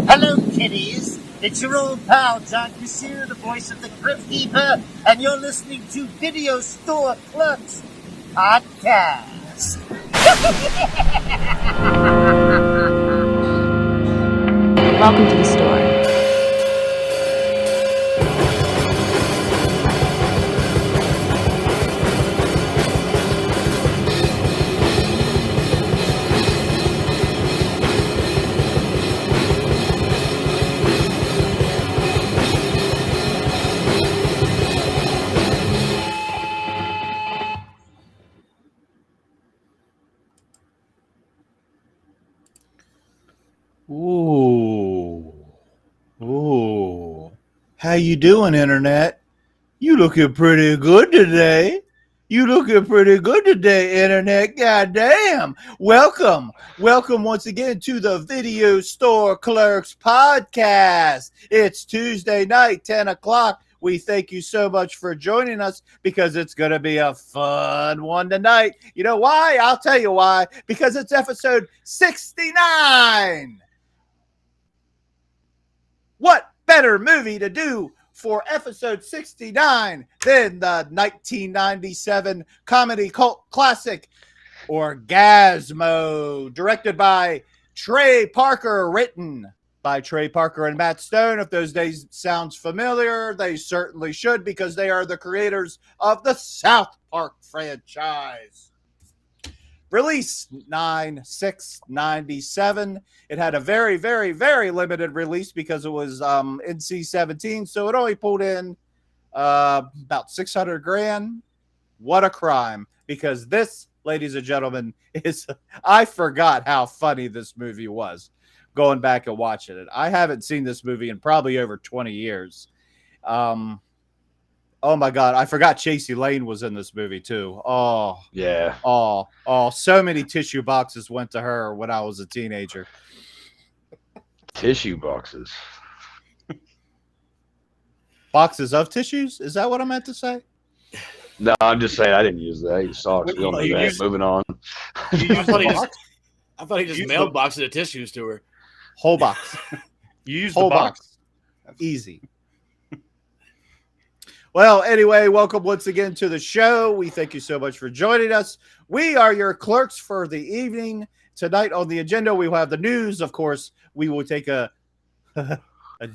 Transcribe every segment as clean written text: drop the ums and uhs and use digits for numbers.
Hello, kiddies. It's your old pal, John Kassir, the voice of the Crypt Keeper, and you're listening to Video Store Clerks Podcast. Welcome to the store. Ooh. How you doing, Internet? You looking pretty good today. Internet. Goddamn. Welcome once again to the Video Store Clerks Podcast. It's Tuesday night, 10 o'clock. We thank you so much for joining us because it's going to be a fun one tonight. You know why? I'll tell you why. Because it's episode 69. What better movie to do for episode 69 than the 1997 comedy cult classic Orgazmo, directed by Trey Parker, written by Trey Parker and Matt Stone. If those days sounds familiar, they certainly should, because they are the creators of the South Park franchise. Release 9/6/97. It had a very, very, very limited release because it was NC-17, so it only pulled in about $600,000. What a crime! Because this, ladies and gentlemen, I forgot how funny this movie was. Going back and watching it, I haven't seen this movie in probably over 20 years. Oh my God, I forgot Chasey Lane was in this movie too. Oh, yeah. Oh, so many tissue boxes went to her when I was a teenager. Tissue boxes. Boxes of tissues? Is that what I meant to say? No, I'm just saying I didn't use that. You socks. We don't know that. Moving on. I thought he just mailed boxes of tissues to her. Whole box. You used Whole the box. Easy. Well, anyway, welcome once again to the show. We thank you so much for joining us. We are your clerks for the evening. Tonight on the agenda, we will have the news. Of course, we will take a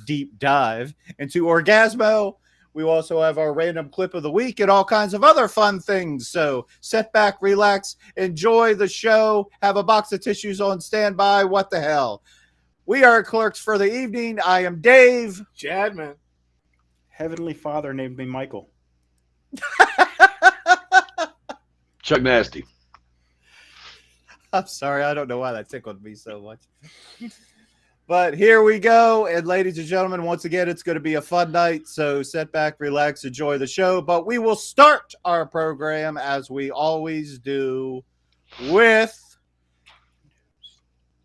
deep dive into Orgazmo. We will also have our random clip of the week and all kinds of other fun things. So sit back, relax, enjoy the show, have a box of tissues on standby. What the hell? We are clerks for the evening. I am Dave. Chad, man. Heavenly Father named me Michael. Chuck Nasty. I'm sorry. I don't know why that tickled me so much. But here we go. And ladies and gentlemen, once again, it's going to be a fun night. So sit back, relax, enjoy the show. But we will start our program, as we always do, with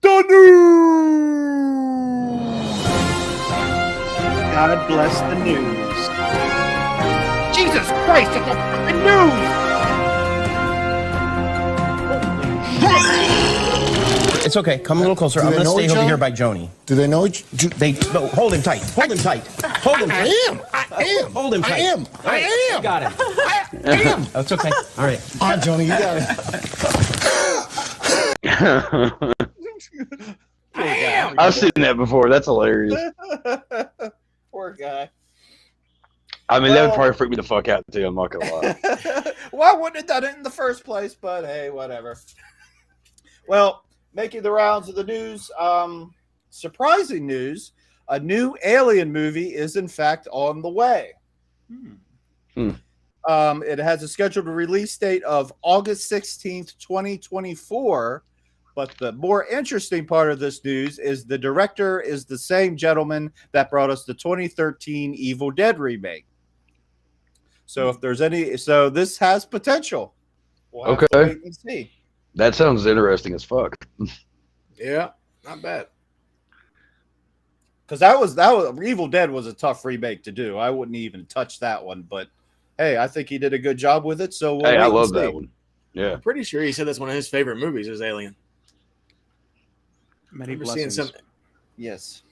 the news. God bless the news. Jesus Christ, it's the fucking news! It's okay. Come a little closer. I'm going to stay over here by Joni. Do they know each other? No, hold him tight. Hold him tight. Hold him tight. I am. Hold him tight. I am. Right. I am. Got him. I am. That's okay. All right. All right, Joni, you got it. I've seen that before. That's hilarious. Poor guy. I mean, that would probably freak me the fuck out too. I'm not gonna lie. Well, I wouldn't have done it in the first place, but hey, whatever. Well, making the rounds of the news, surprising news, a new Alien movie is in fact on the way. It has a scheduled release date of August 16th, 2024. But the more interesting part of this news is the director is the same gentleman that brought us the 2013 Evil Dead remake. So if there's so this has potential. We'll have to wait and see. That sounds interesting as fuck. Yeah, not bad. Because that was Evil Dead was a tough remake to do. I wouldn't even touch that one, but hey, I think he did a good job with it. So we'll I wait love and see. that one. Yeah, I'm pretty sure he said that's one of his favorite movies is Alien. Many We're seeing blessings. some. Yes.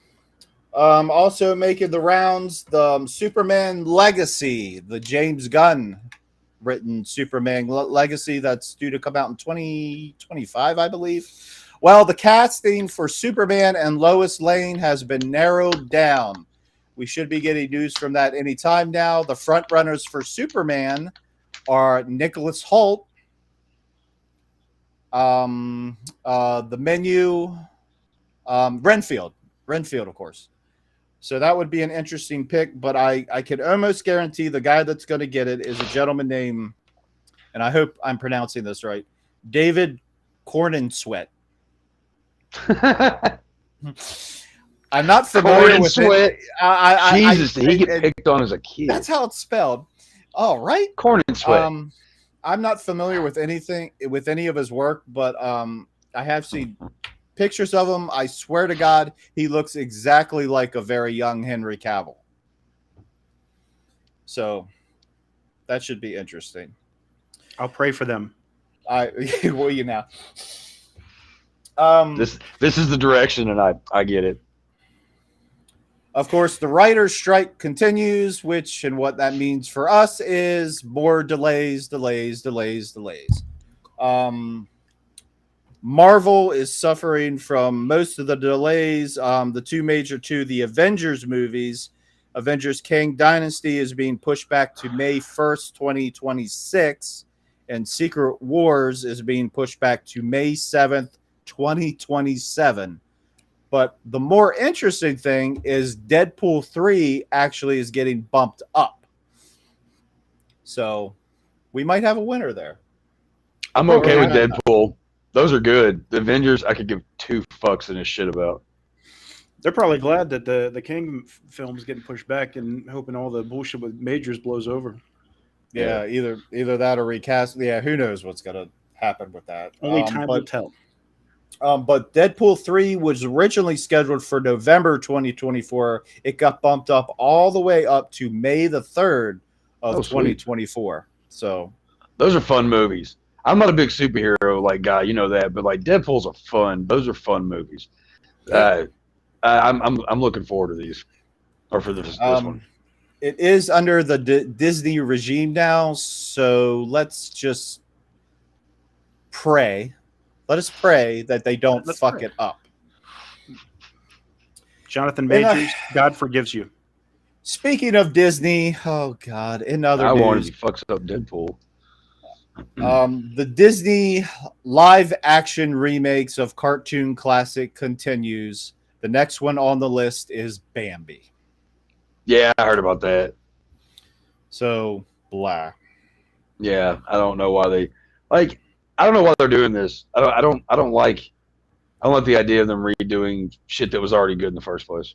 Also making the rounds, the Superman Legacy, the James Gunn written Superman Legacy that's due to come out in 2025, I believe. Well, the casting for Superman and Lois Lane has been narrowed down. We should be getting news from that anytime now. The front runners for Superman are Nicholas Hoult, the Menu, Renfield, of course. So that would be an interesting pick, but I can almost guarantee the guy that's going to get it is a gentleman named, and I hope I'm pronouncing this right, David Cornenswet. I'm not familiar with it. Jesus, did he get picked on as a kid? That's how it's spelled. All right. Corn and sweat. I'm not familiar with any of his work, but I have seen pictures of him. I swear to God, he looks exactly like a very young Henry Cavill. So that should be interesting. I'll pray for them. Will you now? This is the direction, and I get it. Of course, the writer's strike continues, which and what that means for us is more delays. Marvel is suffering from most of the delays. The the Avengers movies, Avengers Kang Dynasty is being pushed back to May 1st, 2026, and Secret Wars is being pushed back to May 7th, 2027. But the more interesting thing is Deadpool 3 actually is getting bumped up. So we might have a winner there. I'm okay with Deadpool. Those are good. The Avengers, I could give two fucks in a shit about. They're probably glad that the King film is getting pushed back and hoping all the bullshit with Majors blows over. Yeah, either that or recast. Yeah, who knows what's going to happen with that. Only time will tell. But Deadpool 3 was originally scheduled for November 2024. It got bumped up all the way up to May the 3rd of 2024. So those are fun movies. I'm not a big superhero guy, you know that, but Deadpool's those are fun movies. I'm looking forward to these, or for this one. It is under the Disney regime now, so let's just pray. Let us pray that they don't fuck it up. Jonathan Majors, God forgives you. Speaking of Disney, oh God, in other news, wanted he fucks up Deadpool. The Disney live action remakes of cartoon classic continues. The next one on the list is Bambi. Yeah, I heard about that. So blah. Yeah, I don't know why they I don't know why they're doing this. I don't like the idea of them redoing shit that was already good in the first place.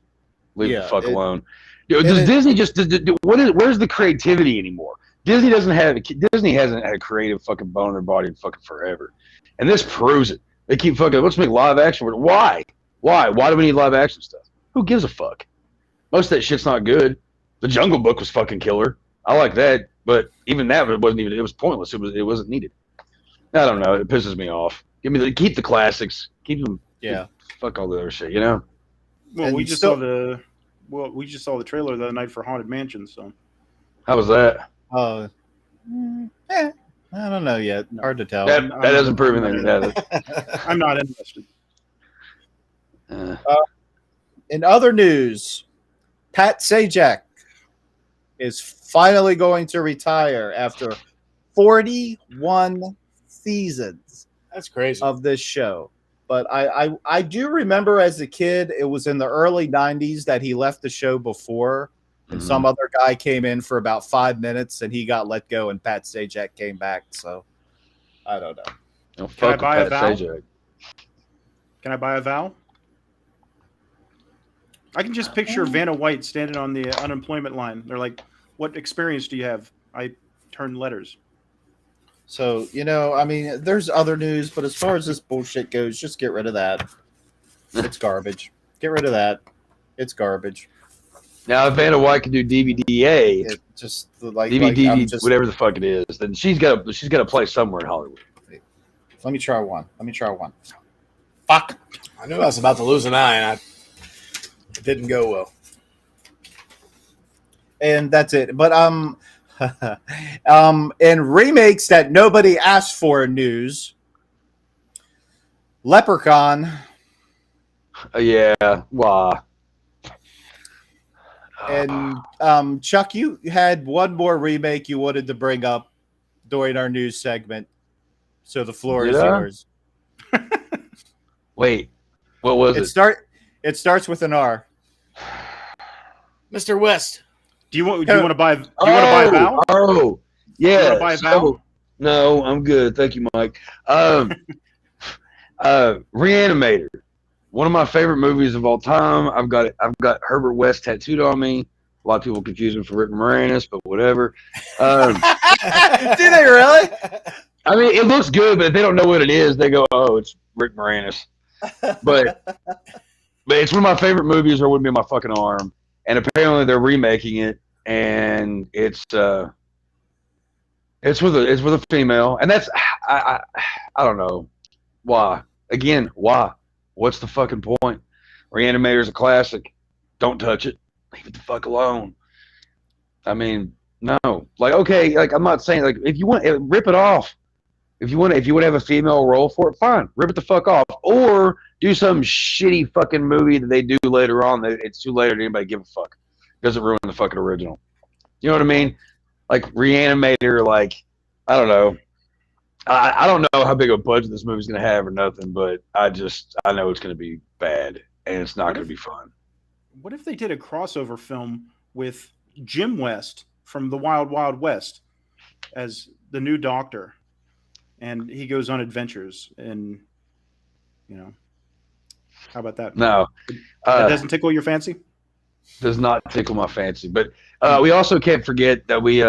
Leave the fuck alone. Does Disney just where's the creativity anymore? Disney hasn't had a creative fucking bone in their body in fucking forever. And this proves it. They keep fucking let's make live action. Why? Why do we need live action stuff? Who gives a fuck? Most of that shit's not good. The Jungle Book was fucking killer. I like that, but even that it was pointless. It wasn't needed. I don't know. It pisses me off. Keep the classics. Keep them. Yeah. Fuck all the other shit. You know. Well, and we just saw the trailer the other night for Haunted Mansion. So. How was that? I don't know yet. Hard to tell. That doesn't prove anything, does it? I'm not interested. In other news, Pat Sajak is finally going to retire after 41 seasons. That's crazy. Of this show. But I do remember as a kid, it was in the early 90s that he left the show before, and some other guy came in for about 5 minutes, and he got let go, and Pat Sajak came back. So I don't know. Can I buy a vowel? Can I buy a vowel? I can just picture Vanna White standing on the unemployment line. They're like, "What experience do you have?" I turn letters. So, there's other news, but as far as this bullshit goes, just get rid of that. It's garbage. Get rid of that. It's garbage. Now, if Vanna White can do DVD, whatever the fuck it is, then she's got to play somewhere in Hollywood. Let me try one. Fuck. I knew I was about to lose an eye, and it didn't go well. And that's it. But in remakes that nobody asked for news, Leprechaun. Yeah. Wow. And Chuck, you had one more remake you wanted to bring up during our news segment. So the floor is yours. Wait, what was it? It starts with an R. Mr. West. Do you want to buy? Do you want to buy a Val? Oh, yeah. You want to buy a Val? No, I'm good. Thank you, Mike. Reanimator. One of my favorite movies of all time. I've got Herbert West tattooed on me. A lot of people confuse him for Rick Moranis, but whatever. Do they really? I mean, it looks good, but if they don't know what it is, they go, "Oh, it's Rick Moranis." But it's one of my favorite movies, or it wouldn't be my fucking arm. And apparently, they're remaking it, and it's with a female, and that's I don't know why. Again, why? What's the fucking point? Reanimator's a classic. Don't touch it. Leave it the fuck alone. I mean, no. Like, okay, like I'm not saying like if you want, rip it off. If you want to have a female role for it, fine. Rip it the fuck off, or do some shitty fucking movie that they do later on that it's too late to anybody give a fuck. Doesn't ruin the fucking original. You know what I mean? Like Reanimator. Like I don't know. I don't know how big of a budget this movie's going to have or nothing, but I know it's going to be bad, and it's not going to be fun. What if they did a crossover film with Jim West from The Wild Wild West as the new Doctor, and he goes on adventures, and, how about that? No. That doesn't tickle your fancy? Does not tickle my fancy, but we also can't forget that we,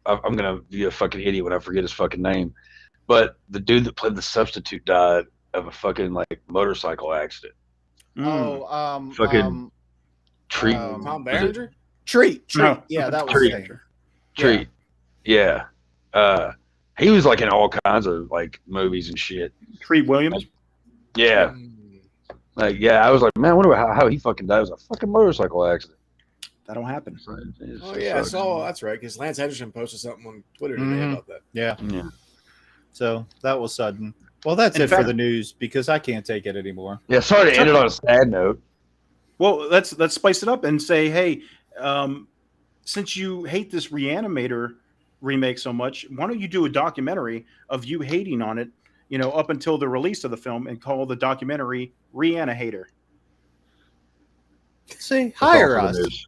I'm going to be a fucking idiot when I forget his fucking name. But the dude that played the substitute died of a fucking, motorcycle accident. Fucking Treat. Tom Berenger? Treat. No. Yeah, that was Treat. Danger. Treat. Yeah. He was, in all kinds of, movies and shit. Treat Williams? Yeah. I was like, man, I wonder how he fucking died. It was a fucking motorcycle accident. That don't happen. I saw. That's right, because Lance Henderson posted something on Twitter today about that. Yeah. So that was sudden. Well, that's it for the news because I can't take it anymore. Yeah, sorry to end it on a sad note. Well, let's spice it up and say, hey, since you hate this Reanimator remake so much, why don't you do a documentary of you hating on it, up until the release of the film, and call the documentary Reanimator? See, hire us.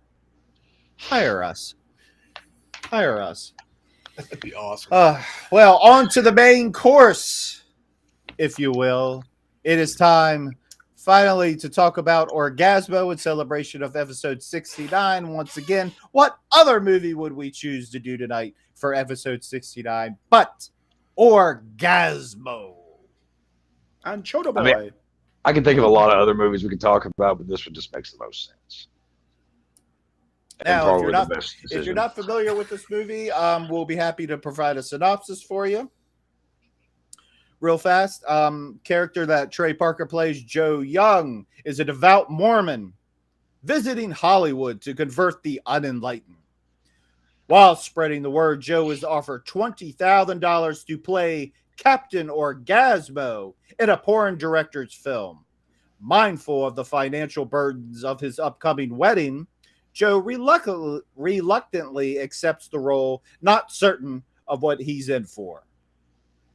That'd be awesome. Well, on to the main course, if you will. It is time finally to talk about Orgazmo in celebration of episode 69. Once again, what other movie would we choose to do tonight for episode 69 but Orgazmo? And Choda Boy. I mean, I can think of a lot of other movies we can talk about, but this one just makes the most sense. Now, if you're not familiar with this movie, we'll be happy to provide a synopsis for you. Real fast, character that Trey Parker plays, Joe Young, is a devout Mormon visiting Hollywood to convert the unenlightened. While spreading the word, Joe is offered $20,000 to play Captain Orgazmo in a porn director's film. Mindful of the financial burdens of his upcoming wedding, Joe reluctantly accepts the role, not certain of what he's in for.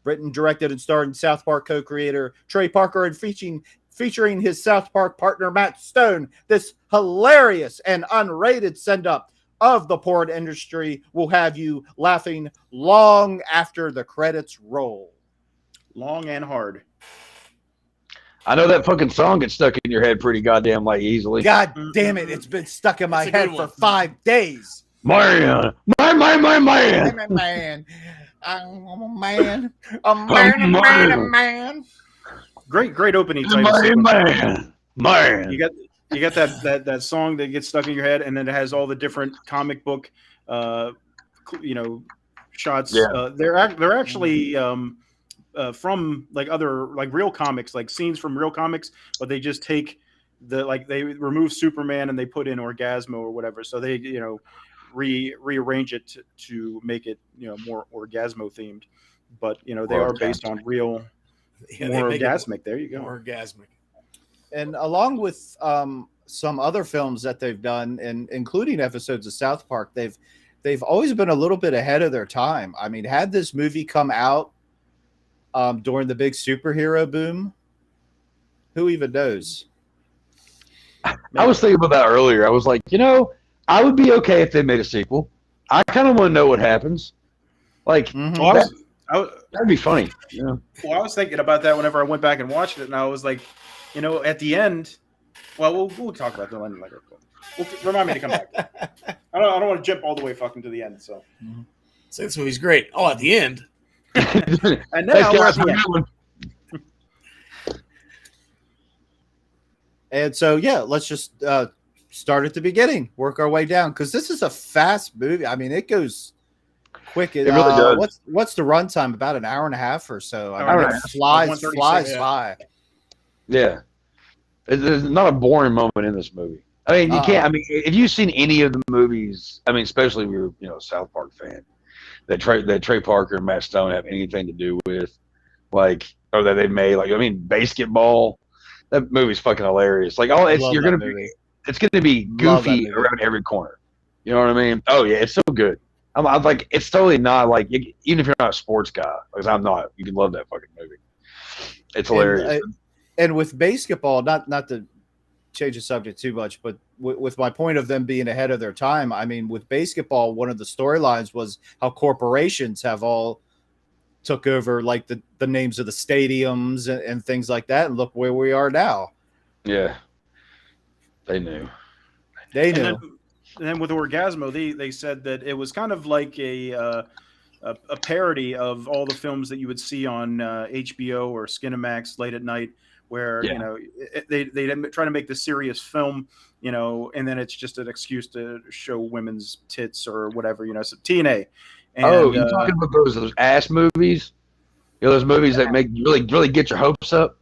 Written, directed, and starring South Park co-creator Trey Parker and featuring his South Park partner Matt Stone, this hilarious and unrated send-up of the porn industry will have you laughing long after the credits roll. Long and hard. I know that fucking song gets stuck in your head pretty goddamn easily. God damn it, it's been stuck in my head for 5 days. Man. Man. I'm a man. Great opening title. Man. You got that song that gets stuck in your head, and then it has all the different comic book, shots. Yeah. They're actually from like other like real comics, like scenes from real comics, but they just take they remove Superman and they put in Orgazmo or whatever. So they rearrange it to make it more Orgazmo themed. But they are based on real, more orgasmic. There you go, more orgasmic. And along with some other films that they've done, and including episodes of South Park, they've always been a little bit ahead of their time. I mean, had this movie come out during the big superhero boom, who even knows? I was thinking about that earlier. I was like, I would be okay if they made a sequel. I kind of want to know what happens. Like, that'd be funny. Yeah. Well, I was thinking about that whenever I went back and watched it, and I was like, at the end. Well, we'll talk about the end later. Remind me to come back. I don't want to jump all the way fucking to the end. So, this movie's great. Oh, at the end. And now we're at the end. And so, let's just start at the beginning, work our way down, because this is a fast movie. I mean, it goes quick. It really does. What's the runtime? About an hour and a half or so. I mean, it flies by. Yeah. There's not a boring moment in this movie. I mean, you can't. I mean, if you've seen any of the movies, I mean, especially if you're a South Park fan, that Trey Parker and Matt Stone have anything to do with, like, or that they made, like, I mean, Basketball. That movie's fucking hilarious. Like, it's gonna be goofy around every corner. You know what I mean? Oh yeah, it's so good. I'm like, it's totally not like, even if you're not a sports guy, because I'm not, you can love that fucking movie. It's hilarious. And with Basketball, not to change the subject too much, but with my point of them being ahead of their time, I mean, with Basketball, one of the storylines was how corporations have all took over, like the names of the stadiums and things like that, and look where we are now. Yeah, they knew. And then with Orgazmo, they said that it was kind of like a parody of all the films that you would see on HBO or Skinamax late at night, where they try to make the serious film, and then it's just an excuse to show women's tits or whatever, so TNA. And, you're talking about those ass movies? Those movies that make you really get your hopes up.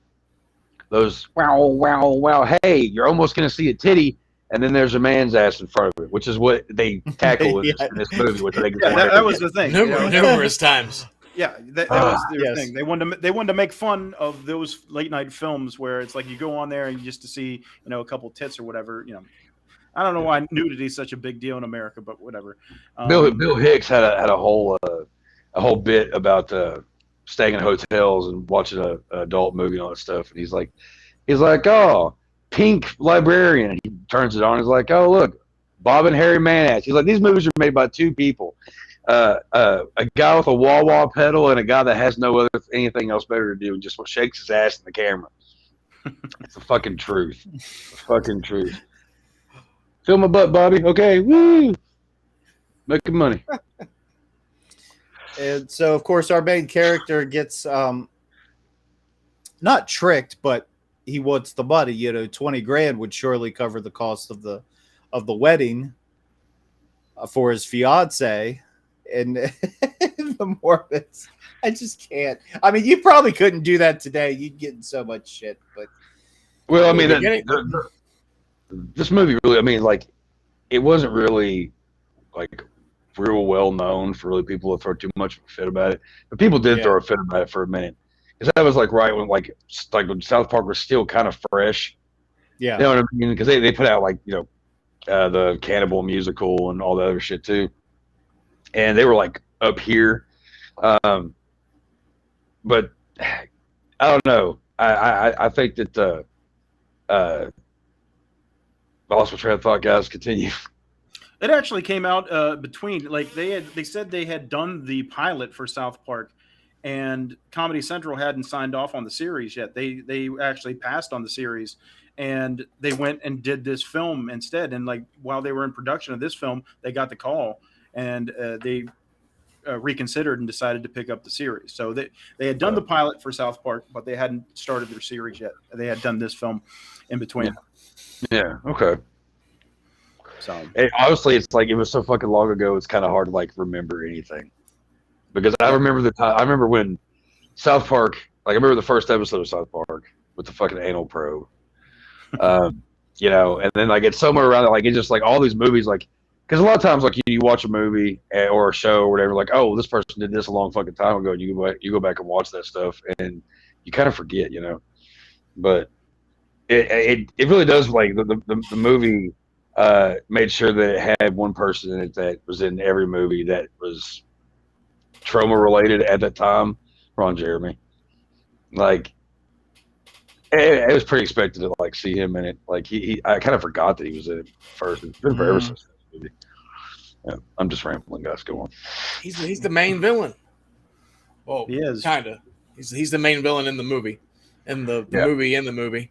Those wow, hey, you're almost gonna see a titty, and then there's a man's ass in front of it, which is what they tackle in this movie. Which that was the thing. Numerous times. Yeah, that was their thing. They wanted to make fun of those late night films where it's like you go on there and just to see a couple tits or whatever. I don't know why nudity is such a big deal in America, but whatever. Bill Hicks had a whole bit about staying in hotels and watching an adult movie and all that stuff, and he's like, oh, Pink Librarian, and he turns it on. He's like, oh, look, Bob and Harry Manass. He's like, these movies are made by two people. A guy with a wah-wah pedal and a guy that has no other anything else better to do and just shakes his ass in the camera. It's the fucking truth. The fucking truth. Fill my butt, Bobby. Okay, woo! Making money. And so, of course, our main character gets not tricked, but he wants the money. $20,000 would surely cover the cost of the wedding for his fiance. And the Mormons, I just can't. I mean, you probably couldn't do that today. You'd get in so much shit. But well, I mean, this movie really, I mean, like, it wasn't really like real well known for really people to throw too much of a fit about it. But people did throw a fit about it for a minute, because that was like right when when South Park was still kind of fresh. Yeah, you know what I mean? Because they put out like the Cannibal musical and all the other shit too. And they were like up here, but I don't know. I think that I lost my train of thought, guys. Continue. It actually came out between, like, they said they had done the pilot for South Park, and Comedy Central hadn't signed off on the series yet. They actually passed on the series, and they went and did this film instead. And like while they were in production of this film, they got the call. And they reconsidered and decided to pick up the series. So they had done the pilot for South Park, but they hadn't started their series yet. They had done this film in between. Yeah. Okay. So honestly, it's like it was so fucking long ago. It's kind of hard to like remember anything, because I remember the time. I remember when South Park. Like I remember the first episode of South Park with the fucking anal probe. You know, and then like it's somewhere around it, like it's just like all these movies, like because a lot of times like you watch a movie or a show or whatever, like oh this person did this a long fucking time ago, and you go back and watch that stuff, and you kind of forget, you know. But it really does, like the movie made sure that it had one person in it that was in every movie that was trauma related at that time. Ron Jeremy, like. It was pretty expected to like see him in it. Like I kind of forgot that he was in it first. It's been forever since that movie. Yeah, I'm just rambling, guys. Go on. He's the main villain. Well, he is kinda. He's the main villain in the movie, movie in the movie.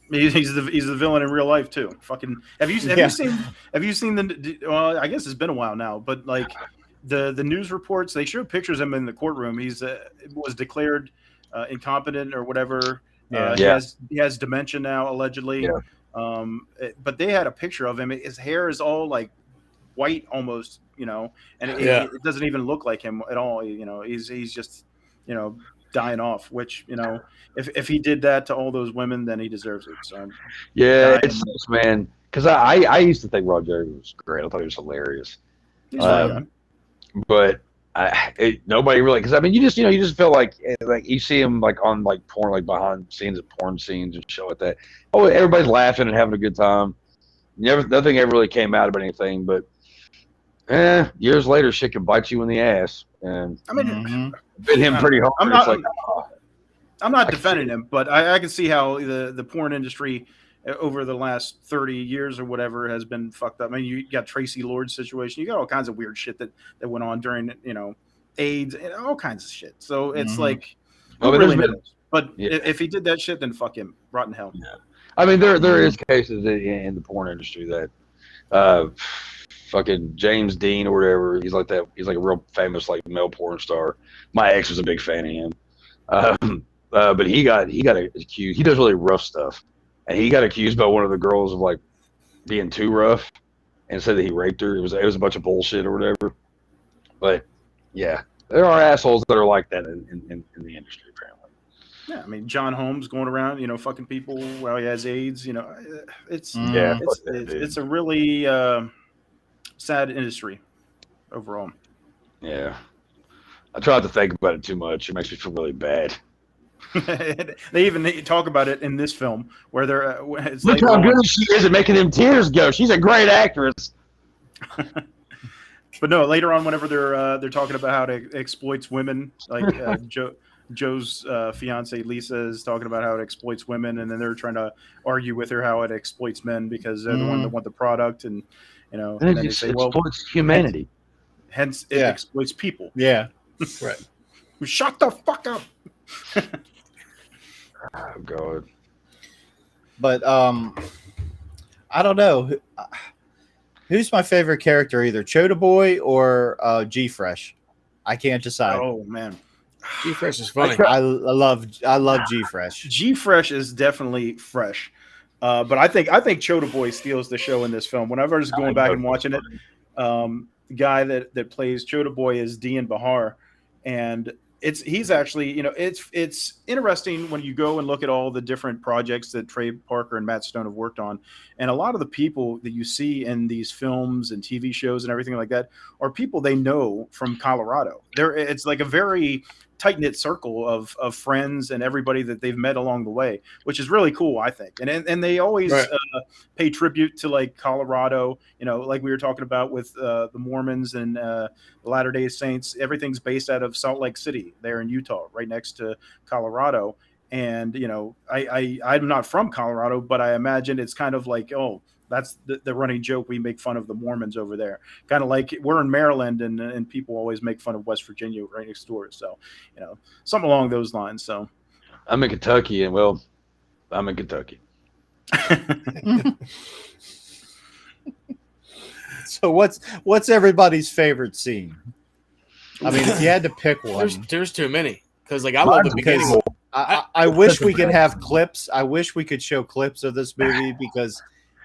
He's the villain in real life too. Fucking have you seen the? Well, I guess it's been a while now, but like the news reports, they showed pictures of him in the courtroom. He's was declared incompetent or whatever. He has dementia now, allegedly. Yeah. But they had a picture of him. His hair is all like white almost, you know, and it doesn't even look like him at all. You know, he's just, you know, dying off, which, you know, if he did that to all those women, then he deserves it. So yeah, it's man, because I used to think Ron Jeremy was great. I thought he was hilarious. But nobody really, because I mean, you just feel like you see him like on like porn, like behind scenes of porn scenes and shit like that. Oh, everybody's laughing and having a good time. Nothing ever really came out of anything, but years later, shit can bite you in the ass. And I mean, bit him pretty hard. I'm not defending him, but I can see how the porn industry over the last 30 years or whatever has been fucked up. I mean, you got Tracy Lord's situation. You got all kinds of weird shit that went on during, you know, AIDS and all kinds of shit. So it's like, really knows? But if he did that shit, then fuck him, rotten hell. Yeah. I mean, there is cases in the porn industry that fucking James Dean or whatever, he's like that. He's like a real famous like male porn star. My ex was a big fan of him. But he got accused. He does really rough stuff. And he got accused by one of the girls of like being too rough, and said that he raped her. It was a bunch of bullshit or whatever. But yeah, there are assholes that are like that in the industry apparently. Yeah, I mean John Holmes going around, you know, fucking people while he has AIDS. You know, it's a really sad industry overall. Yeah, I try not to think about it too much. It makes me feel really bad. They even talk about it in this film where they're it's look like, how good she is at making them tears go. She's a great actress. But no, later on, whenever they're talking about how it exploits women, like Joe's fiance Lisa is talking about how it exploits women, and then they're trying to argue with her how it exploits men because they're the one that want the product, and you know, and then they say, well, exploits humanity. Hence, it exploits people. Yeah, right. Shut the fuck up. Oh God. But I don't know who's my favorite character, either Chota Boy or G Fresh. I can't decide. Oh man, G Fresh is funny. I love G Fresh. G Fresh is definitely fresh, but I think Chota Boy steals the show in this film. Whenever I was going back and watching it, the guy that plays Chota Boy is Dean Bahar, and he's actually, you know, it's interesting when you go and look at all the different projects that Trey Parker and Matt Stone have worked on, and a lot of the people that you see in these films and TV shows and everything like that are people they know from Colorado. It's like a very tight-knit circle of friends and everybody that they've met along the way, which is really cool, I think. And they always pay tribute to like Colorado, you know, like we were talking about with the Mormons and the Latter-day Saints. Everything's based out of Salt Lake City there in Utah, right next to Colorado. And, you know, I'm not from Colorado, but I imagine it's kind of like, oh, that's the running joke. We make fun of the Mormons over there. Kind of like we're in Maryland and people always make fun of West Virginia right next door. So, you know, something along those lines. So I'm in Kentucky, and well, I'm in Kentucky. So what's everybody's favorite scene? I mean, if you had to pick one, there's too many. Because like I love the beginning. I wish we could have clips. I wish we could show clips of this movie because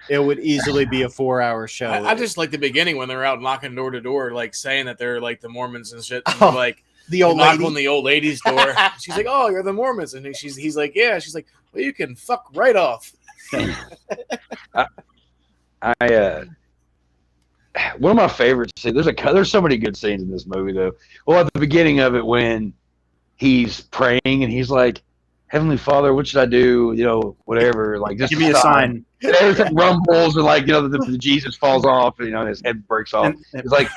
it would easily be a 4-hour show. I just like the beginning when they're out knocking door to door, like saying that they're like the Mormons and shit. And like The old knock lady. on the old lady's door. She's like, "Oh, you're the Mormons," and he's like, "Yeah." She's like, "Well, you can fuck right off." One of my favorites. There's so many good scenes in this movie though. Well, at the beginning of it, when he's praying and he's like, "Heavenly Father, what should I do? You know, whatever. Like, just Give me a sign." And everything rumbles and like, you know, the Jesus falls off and, you know, his head breaks off. It's like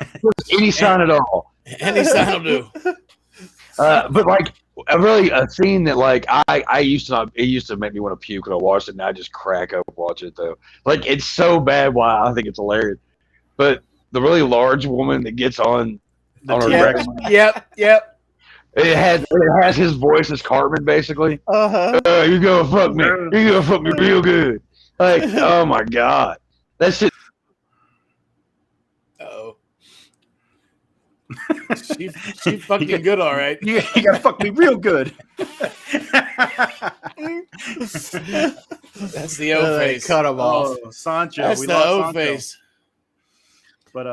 any sign at all. Any sign will do. But like a scene that like I used to not, it used to make me want to puke when I watched it, and I just crack up watching it though. Like, it's so bad why I think it's hilarious. But the really large woman that gets on her T-Rex. Yep. it has his voice as Cartman basically. You gonna fuck me? You gonna fuck me real good? Like, oh my god, that shit. Oh. She fucking good, all right. You gotta fuck me real good. That's the O face. Cut him off. Oh, Sancho. That's we the lost O Sancho. face. But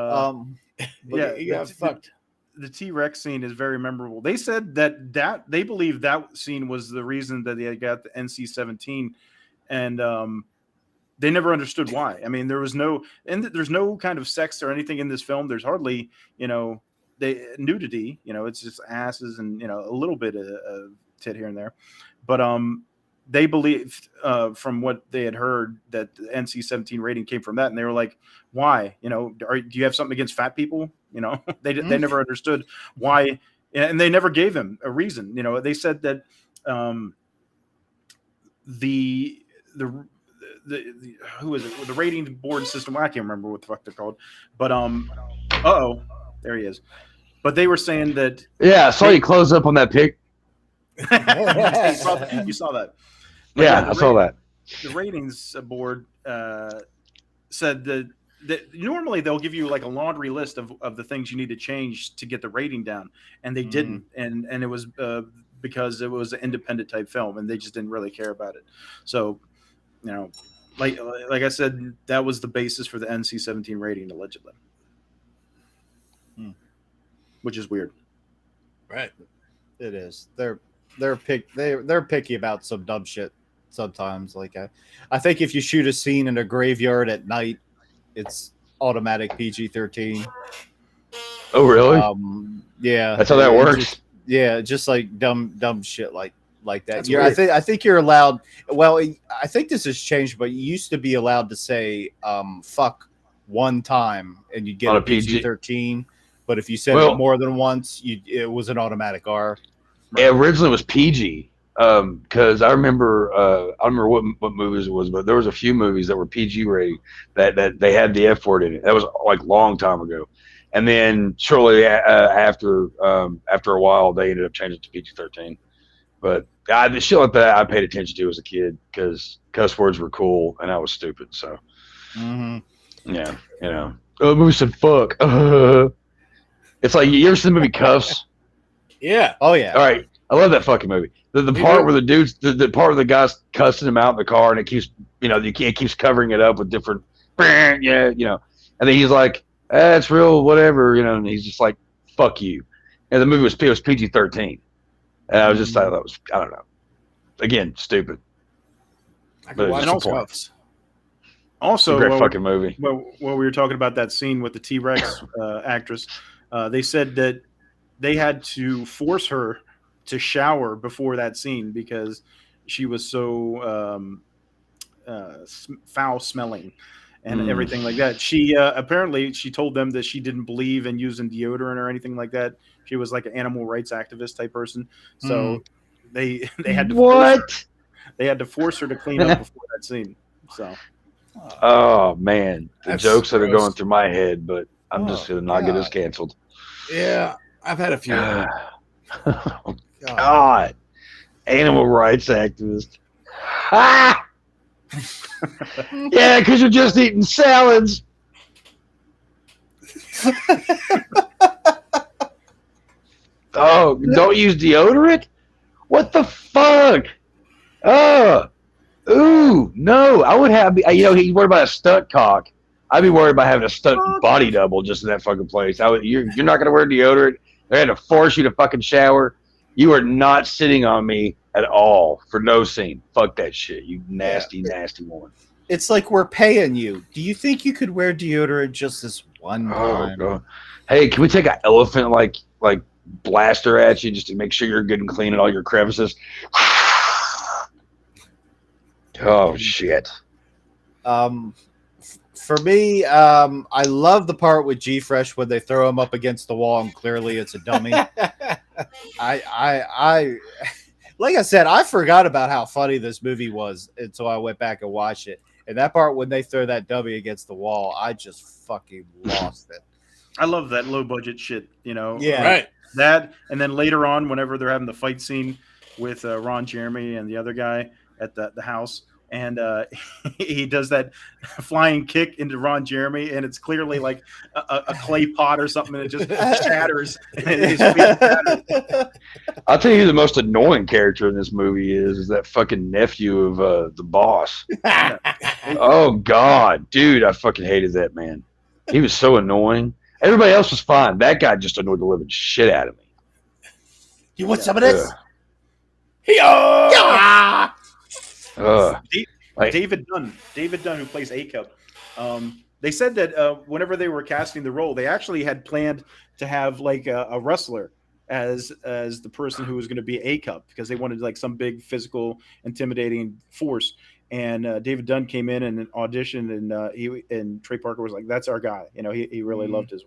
Yeah, you got fucked. The T-Rex scene is very memorable. They said that they believe that scene was the reason that they got the NC-17, and they never understood why. I mean, there's no kind of sex or anything in this film. There's hardly, nudity. It's just asses and a little bit of tit here and there. But they believed from what they had heard that the NC-17 rating came from that, and they were like, "Why? Do you have something against fat people?" They never understood why, and they never gave him a reason. They said that the who is it? The rating board system. I can't remember what the fuck they're called, but there he is. But they were saying that. Yeah, I saw you close up on that pic. You saw that. But Yeah, I saw that. The ratings board said that normally they'll give you like a laundry list of the things you need to change to get the rating down, and they didn't, and it was because it was an independent type film, and they just didn't really care about it. So, like I said, that was the basis for the NC-17 rating allegedly, which is weird. Right. It is. They're picky about some dumb shit sometimes. Like I think if you shoot a scene in a graveyard at night, it's automatic PG-13. Oh, really? Yeah. That's how that works. Just like dumb shit like that. That's I think you're allowed. Well, I think this has changed, but you used to be allowed to say "fuck" one time, and you get On a a PG. PG-13. But if you said it more than once, it was an automatic R. It originally was PG. Because I remember what movies it was, but there was a few movies that were PG rated that they had the F word in it. That was like long time ago, and then shortly after a while they ended up changing it to PG-13. But the shit like that I paid attention to as a kid because cuss words were cool and I was stupid. So yeah, the movie said fuck. It's like, you ever seen the movie Cuffs? Yeah. Oh yeah. All right. I love that fucking movie. The part where the part where the guy's cussing him out in the car, and it keeps, it keeps covering it up with different, and then he's like, "It's real, whatever," and he's just like, "Fuck you." And the movie was PG-13, and I was just thought that was, I don't know, again, stupid. I But can watch it's the a Cuffs. Also, great fucking movie. Well, we were talking about that scene with the T-Rex actress, they said that they had to force her to shower before that scene because she was so foul smelling and everything like that. She apparently she told them that she didn't believe in using deodorant or anything like that. She was like an animal rights activist type person. So they had to they had to force her to clean up before that scene. So Oh man, the That's jokes that are gross. going through my head, but I'm just gonna not get us canceled. Yeah, I've had a few. Oh, God, animal rights activist. Ah! Yeah, because you're just eating salads. Oh, don't use deodorant? What the fuck? Oh, ooh, no. I would have, he's worried about a stunt cock. I'd be worried about having a stunt body double just in that fucking place. You're not going to wear deodorant They had to force you to fucking shower. You are not sitting on me at all for no scene. Fuck that shit, you nasty, nasty woman. It's like we're paying you. Do you think you could wear deodorant just this one time? God. Hey, can we take an elephant like blaster at you just to make sure you're good and clean in all your crevices? Oh shit. For me, I love the part with G-Fresh when they throw him up against the wall and clearly it's a dummy. I like I said, I forgot about how funny this movie was until I went back and watched it. And that part when they throw that dummy against the wall, I just fucking lost it. I love that low budget shit, you know. Yeah. Right. That, and then later on, whenever they're having the fight scene with Ron Jeremy and the other guy at the house, and he does that flying kick into Ron Jeremy, and it's clearly like a clay pot or something, and it just shatters. And his feet shatter. I'll tell you who the most annoying character in this movie is that fucking nephew of the boss. Oh, God. Dude, I fucking hated that man. He was so annoying. Everybody else was fine. That guy just annoyed the living shit out of me. You want some of this? David Dunn, who plays A-Cup. They said that whenever they were casting the role, they actually had planned to have like a wrestler as the person who was going to be A-Cup, because they wanted like some big physical intimidating force. And David Dunn came in and auditioned, and Trey Parker was like, "That's our guy." You know, he really loved his.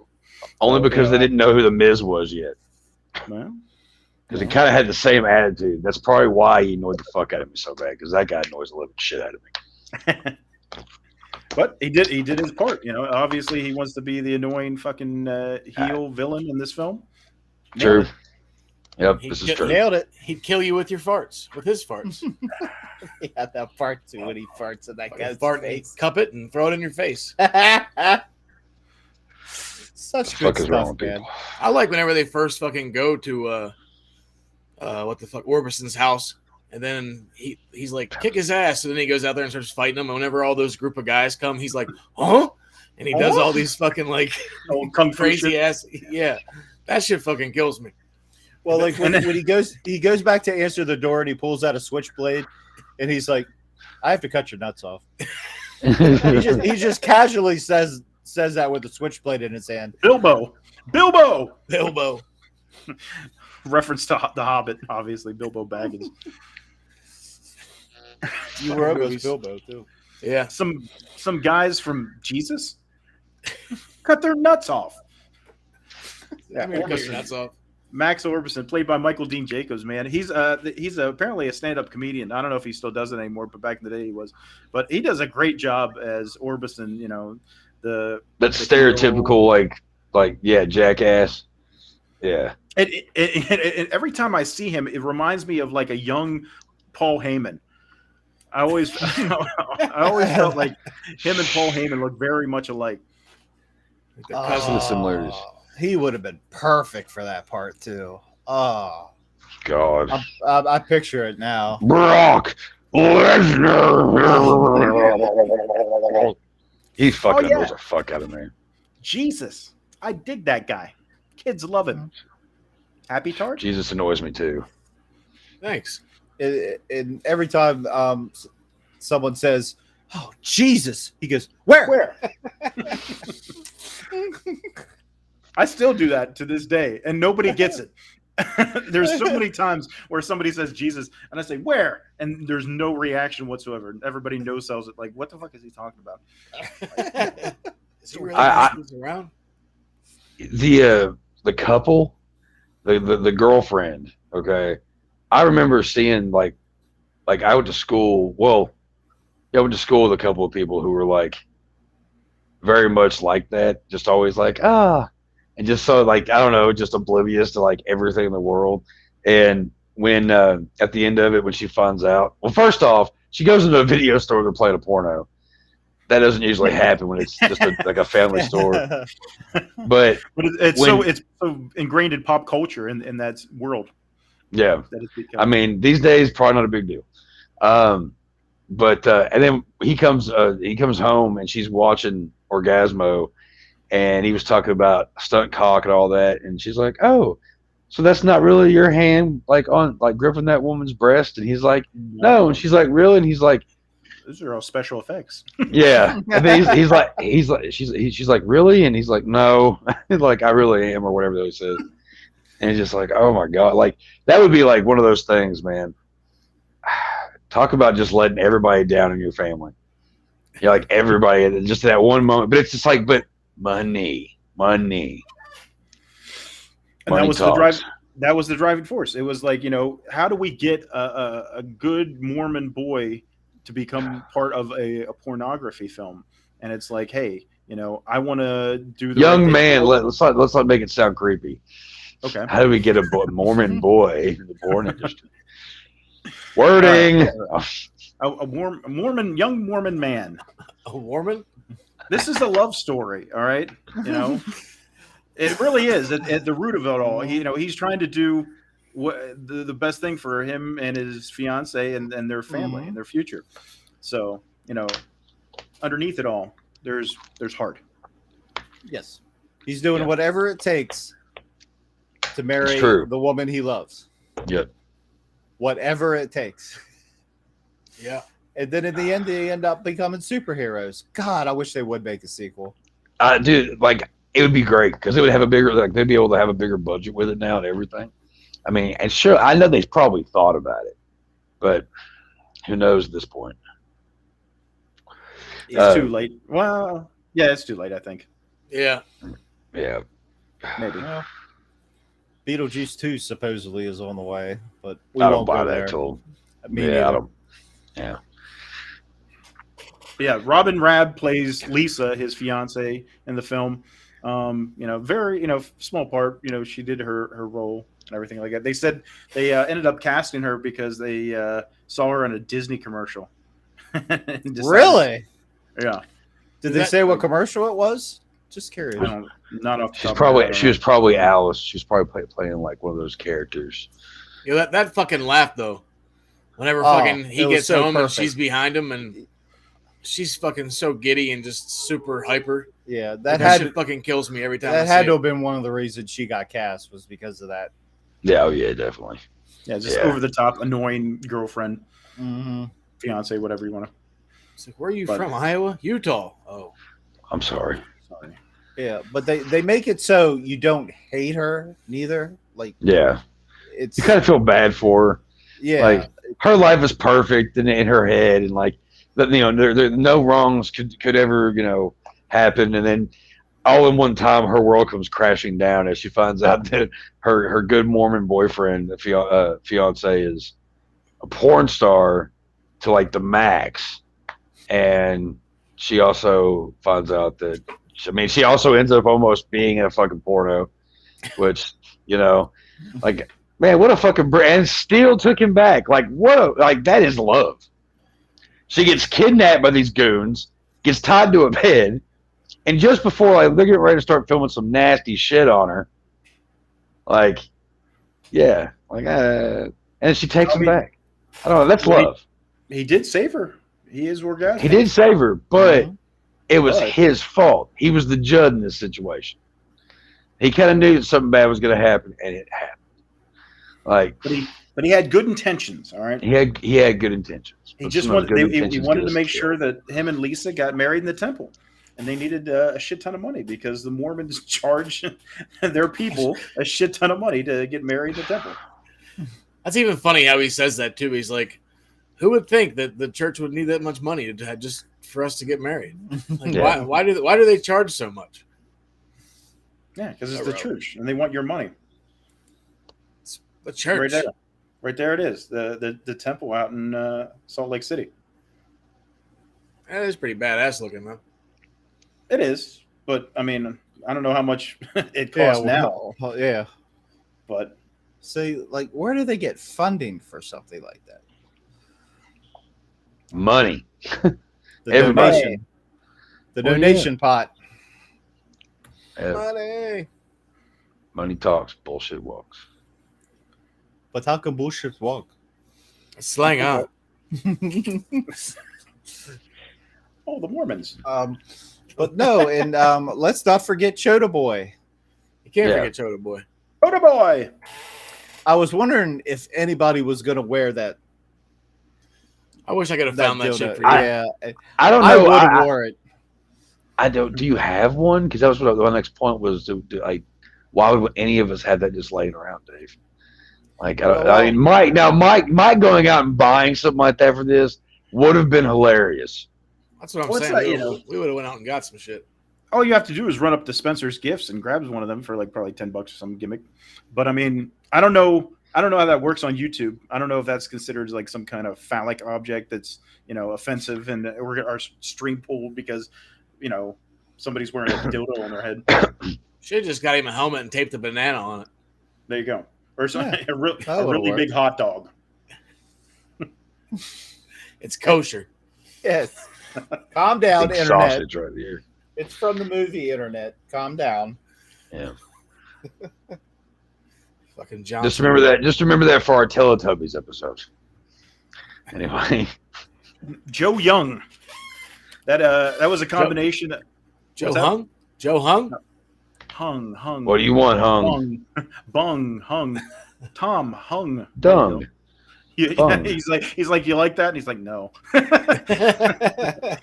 Only because they didn't know who the Miz was yet. Well, because he kind of had the same attitude. That's probably why he annoyed the fuck out of me so bad. Because that guy annoys the living shit out of me. But he did his part. You know, obviously he wants to be the annoying fucking heel villain in this film. True. Yep, this is true. Nailed it. He'd kill you with your farts, with his farts. Yeah, that part too when he farts in that guy's Fart, face. cup it, and throw it in your face. Such good stuff, man. People? I like whenever they first fucking go to Orbison's house, and then he's like, kick his ass, and then he goes out there and starts fighting them. And whenever all those group of guys come, he's like, huh? And he does all these fucking like crazy ass. Yeah, that shit fucking kills me. Well, like when he goes back to answer the door and he pulls out a switchblade, and he's like, "I have to cut your nuts off." he just casually says that with a switchblade in his hand. Bilbo. Reference to The Hobbit, obviously. Bilbo Baggins. You were almost Bilbo too. Yeah, some guys from Jesus cut their nuts off. I mean, cut your nuts off. Max Orbison, played by Michael Dean Jacobs, man. He's apparently a stand-up comedian. I don't know if he still does it anymore, but back in the day he was. But he does a great job as Orbison. You know, the stereotypical jackass. Yeah. And every time I see him, it reminds me of like a young Paul Heyman. I always felt like him and Paul Heyman look very much alike. Cousin of similarities. He would have been perfect for that part too. Oh God, I picture it now. Brock Lesnar. He fucking annoys the fuck out of me. Jesus, I dig that guy. Kids love him. Happy Tart. Jesus annoys me too. Thanks. And every time someone says, "Oh Jesus," he goes, "Where?" I still do that to this day, and nobody gets it. There's so many times where somebody says Jesus, and I say, "Where?" And there's no reaction whatsoever. Everybody no-sells it. Like, what the fuck is he talking about? Is he really around? The couple, the girlfriend. Okay, I remember seeing like I went to school. Well, I went to school with a couple of people who were like very much like that. Just always like and just so like I don't know, just oblivious to like everything in the world. And when at the end of it, when she finds out, well, first off, she goes into a video store to play a porno. That doesn't usually happen when it's just like a family store. But it's so ingrained in pop culture in that world. Yeah, I mean these days probably not a big deal. But and then he comes home and she's watching Orgazmo, and he was talking about stunt cock and all that, and she's like, "Oh, so that's not really your hand, like gripping that woman's breast?" And he's like, "No," and she's like, "Really?" And he's like, "Those are all special effects." Yeah, and then she's like, "Really?" And he's like, "No," like I really am, or whatever he says. And he's just like, "Oh my god!" Like that would be like one of those things, man. Talk about just letting everybody down in your family. You're like everybody, just that one moment, but it's just like, but money. And that was talks. That was the driving force. It was like, how do we get a good Mormon boy to become part of a pornography film? And it's like, hey, I want to do the young man. Let's not make it sound creepy. Okay. How do we get a Mormon boy in the porn industry? Wording. A young Mormon man. A Mormon? This is a love story, all right? It really is at the root of it all. He's trying to do the best thing for him and his fiance and their family and their future. So, underneath it all, there's heart. Yes. He's doing whatever it takes to marry the woman he loves. Yep. Whatever it takes. Yeah. And then in the end, they end up becoming superheroes. God, I wish they would make a sequel. Dude, like it would be great because it would have a bigger, like they'd be able to have a bigger budget with it now and everything. I mean, and sure, I know they've probably thought about it, but who knows at this point? It's too late. Well, yeah, it's too late, I think. Yeah. Yeah. Maybe. Well, Beetlejuice 2 supposedly is on the way, but we I won't don't buy go that there. till. Yeah, I don't. Yeah. Yeah, Robin Rabb plays Lisa, his fiance, in the film. Very, small part. She did her role and everything like that. They said they ended up casting her because they saw her in a Disney commercial. Really? Yeah. Did they say what commercial it was? Just curious. Not off the She top was probably Alice. She was probably playing like one of those characters. That fucking laugh though. Whenever he gets so home perfect. and she's behind him and she's fucking so giddy and just super hyper. Yeah, that shit fucking kills me every time. That had to have been one of the reasons she got cast was because of that. Yeah, yeah, definitely. Yeah, just over the top, annoying girlfriend, Mm-hmm. fiance, whatever you want to. It's like, where are you from? Iowa, Utah. Oh, I'm sorry. Yeah, but they make it so you don't hate her neither. Like, yeah, it's you kind of feel bad for her. Yeah, like her life is perfect in her head, and like that, there no wrongs could ever happen, and then all in one time her world comes crashing down as she finds out that her good Mormon boyfriend, fiance, is a porn star to like the max, and she also finds out that she also ends up almost being in a fucking porno, which like. Man, what a fucking and still took him back. Like that is love. She gets kidnapped by these goons, gets tied to a bed, and just before they're getting ready to start filming some nasty shit on her, and she takes him back. I don't know. That's love. He did save her. He is orgasmic. He did save her, but it was his fault. He was the judge in this situation. He kind of knew that something bad was going to happen, and it happened. But he had good intentions. All right. He had good intentions. He just wanted to make sure that him and Lisa got married in the temple, and they needed a shit ton of money because the Mormons charge their people a shit ton of money to get married in the temple. That's even funny how he says that too. He's like, "Who would think that the church would need that much money just for us to get married? Like, why do they charge so much?" Yeah, because it's the church, and they want your money. The church, right there it is. The temple out in Salt Lake City. That is pretty badass looking, though. It is, but I mean, I don't know how much it costs now. Yeah, but see, like, where do they get funding for something like that? Money. The donation pot. Money talks, bullshit walks. But how can bullshit walk? Slang out. Oh, the Mormons. But no, and let's not forget Chota Boy. You can't forget Chota Boy. Chota Boy. I was wondering if anybody was going to wear that. I wish I could have found that shit for you. Yeah, I don't know. I would have wore it. I don't. Do you have one? Because that was what my next point was. Like, why would any of us have that just laying around, Dave? Like, I mean, Mike going out and buying something like that for this would have been hilarious. That's what I'm saying. We would have went out and got some shit. All you have to do is run up to Spencer's Gifts and grab one of them for like probably $10 or some gimmick. But I mean, I don't know how that works on YouTube. I don't know if that's considered like some kind of phallic object that's, offensive and our stream pulled because, somebody's wearing a dildo on their head. Should have just got him a helmet and taped a banana on it. There you go. Or a really big hot dog. It's kosher. Yes. Calm down, Big internet. sausage right here. It's from the movie Internet. Calm down. Yeah. Fucking John. Just remember that for our Teletubbies episode. Anyway. Joe Young. That was a combination. Joe Hung? Joe Hung? Hung. What do you want, Hung? Bung, hung. Tom, hung. Dung. He's like, you like that? And he's like, no.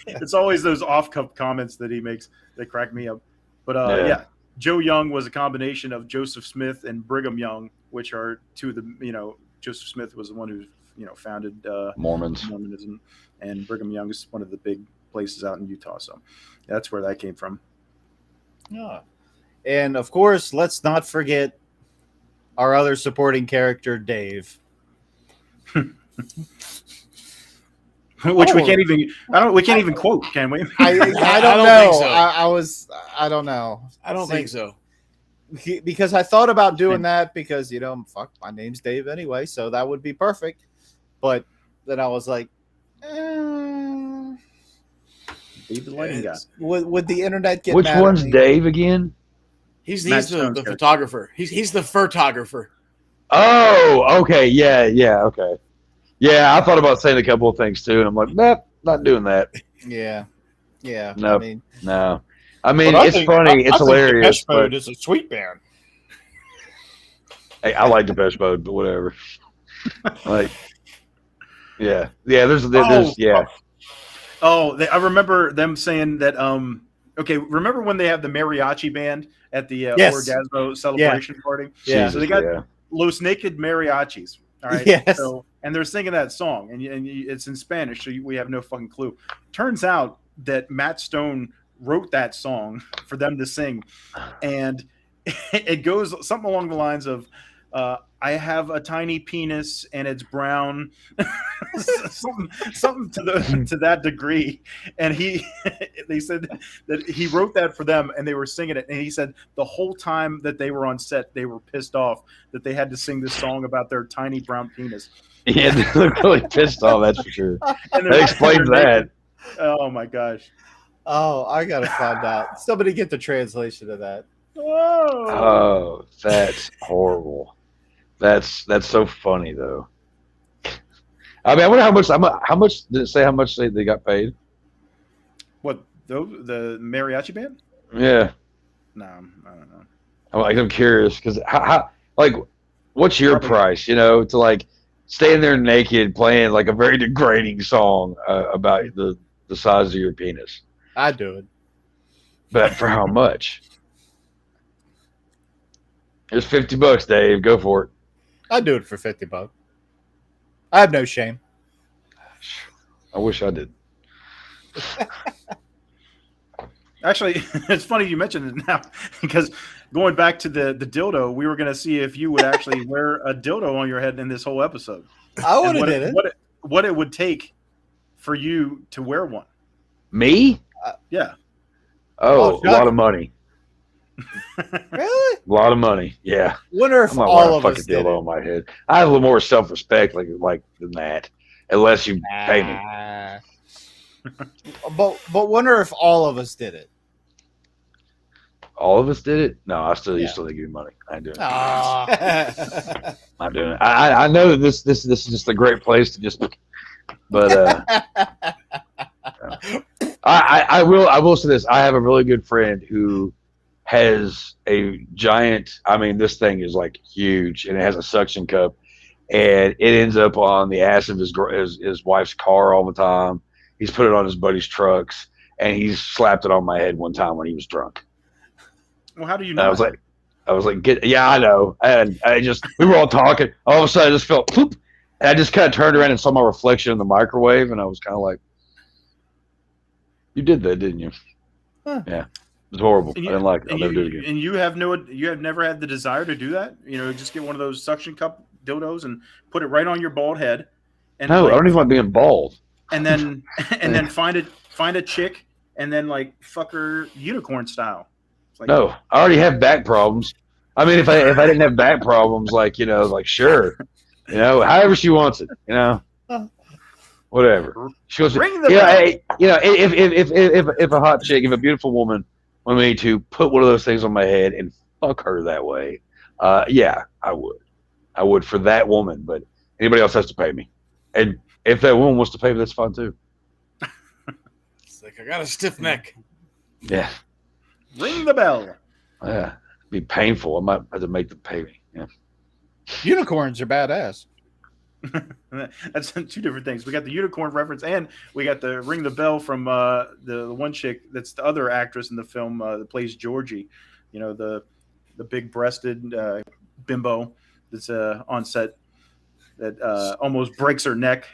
It's always those off-cuff comments that he makes that crack me up. But yeah, Joe Young was a combination of Joseph Smith and Brigham Young, which are two of the, Joseph Smith was the one who, founded Mormonism, and Brigham Young is one of the big places out in Utah. So that's where that came from. Yeah. And of course, let's not forget our other supporting character, Dave. Which we can't even quote, can we? I don't know. I don't know. I don't think so. Because I thought about doing that because, my name's Dave anyway, so that would be perfect. But then I was like, Dave the lighting guy. Would the internet get Which mad one's at me? Dave again? He's the photographer. He's the photographer. Oh, okay. Yeah, okay. Yeah, I thought about saying a couple of things too, and I'm like, nope, not doing that. Yeah. No, no. I mean, But it's funny. It's hilarious. Depeche Mode is a sweet band. Hey, I like Depeche Mode, but whatever. There's. I remember them saying that. Okay, remember when they have the mariachi band at the Orgazmo celebration party? Yeah. So they got Los Naked Mariachis. All right. Yes. So, and they're singing that song, and it's in Spanish, so we have no fucking clue. Turns out that Matt Stone wrote that song for them to sing, and it goes something along the lines of, "I have a tiny penis and it's brown," something to that degree. And they said that he wrote that for them, and they were singing it. And he said the whole time that they were on set, they were pissed off that they had to sing this song about their tiny brown penis. Yeah, they look really pissed off. That's for sure. That explains that. Oh my gosh. Oh, I gotta find out. Somebody get the translation of that. Oh, that's horrible. That's so funny though. I mean, I wonder how much did it say? How much they got paid? What, the mariachi band? Yeah. No, I don't know. I'm curious because how what's your price? To like stand there naked playing like a very degrading song about the size of your penis. I'd do it. But for how much? Here's $50, Dave. Go for it. I'd do it for $50. I have no shame. I wish I did. Actually, it's funny you mentioned it now because going back to the dildo, we were going to see if you would actually wear a dildo on your head in this whole episode. I would have did it. What it would take for you to wear one. Me? Yeah. Oh, a lot of money. Really? A lot of money. Yeah. Wonder if I'm not all wearing a of fucking us did dildo it. on my head. I have a little more self-respect like than that, unless you pay me. But wonder if all of us did it. All of us did it? No, you still give me money. I ain't doing it. Ah. I'm doing it. I know that this is just a great place to just, but I will say this. I have a really good friend who has a giant. I mean, this thing is like huge, and it has a suction cup, and it ends up on the ass of his wife's car all the time. He's put it on his buddy's trucks, and he's slapped it on my head one time when he was drunk. Well, how do you know? I was like, yeah, I know. And we were all talking. All of a sudden, I just felt poop. And I just kind of turned around and saw my reflection in the microwave. And I was kind of like, you did that, didn't you? Huh. Yeah. It was horrible. I didn't like it. I'll never do it again. And you have never had the desire to do that? Just get one of those suction cup dildos and put it right on your bald head. And no, I don't even like being bald. And then find a chick and then like fuck her unicorn style. Like, no, I already have back problems. I mean, if I didn't have back problems, sure, however she wants it, whatever. She goes, if a hot chick, if a beautiful woman wanted me to put one of those things on my head and fuck her that way, yeah, I would for that woman, but anybody else has to pay me, and if that woman wants to pay me, that's fine too. It's like I got a stiff neck. Yeah. Ring the bell. Yeah, it'd be painful. I might have to make them pay me. Yeah. Unicorns are badass. That's two different things. We got the unicorn reference, and we got the ring the bell from the one chick that's the other actress in the film that plays Georgie. The big-breasted bimbo that's on set that almost breaks her neck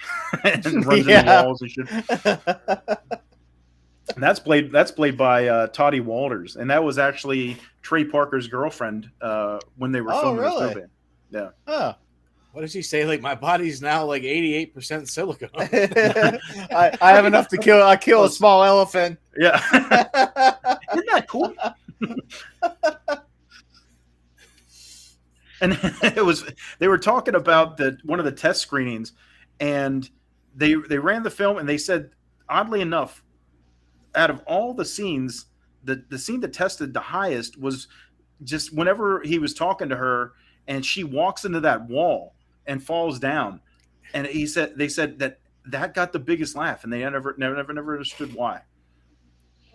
and runs into walls and shit. And that's played by Toddy Walters, and that was actually Trey Parker's girlfriend when they were filming this movie. Yeah. Huh. What did she say? Like, my body's now like 88% silicone. I have enough to kill. I kill a small elephant. Yeah. Isn't that cool? And they were talking about one of the test screenings, and they ran the film, and they said, oddly enough, out of all the scenes, the scene that tested the highest was just whenever he was talking to her and she walks into that wall and falls down. And they said that got the biggest laugh, and they never understood why.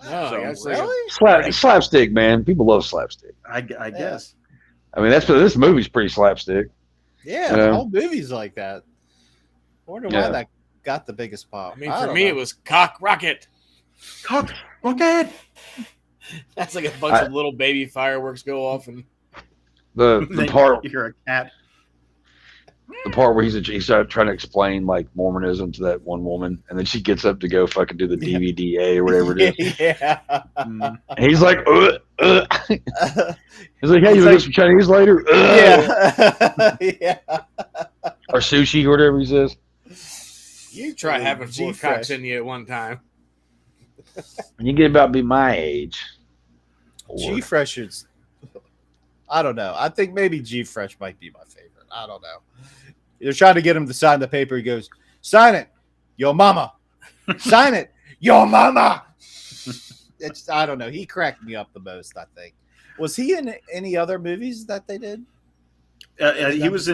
Oh, so, really? Slapstick, man. People love slapstick. I guess. I mean, this movie's pretty slapstick. Yeah, the whole movie's like that. I wonder why that got the biggest pop. I mean, for me, it was Cock Rocket. Cock Rocket. That's like a bunch of little baby fireworks go off, and the part you hear a cat. The part where he's trying to explain like Mormonism to that one woman, and then she gets up to go fucking do the DVDA or whatever it is. Yeah. And he's like, he's like, hey, you want to get some Chinese later? Yeah. Yeah. Or sushi or whatever he says. You try having 4 cocks in you at one time. When you get about to be my age. G-Fresh is, I don't know. I think maybe G-Fresh might be my favorite. I don't know. They're trying to get him to sign the paper. He goes, sign it, your mama. Sign it, your mama. I don't know. He cracked me up the most, I think. Was he in any other movies that they did? He was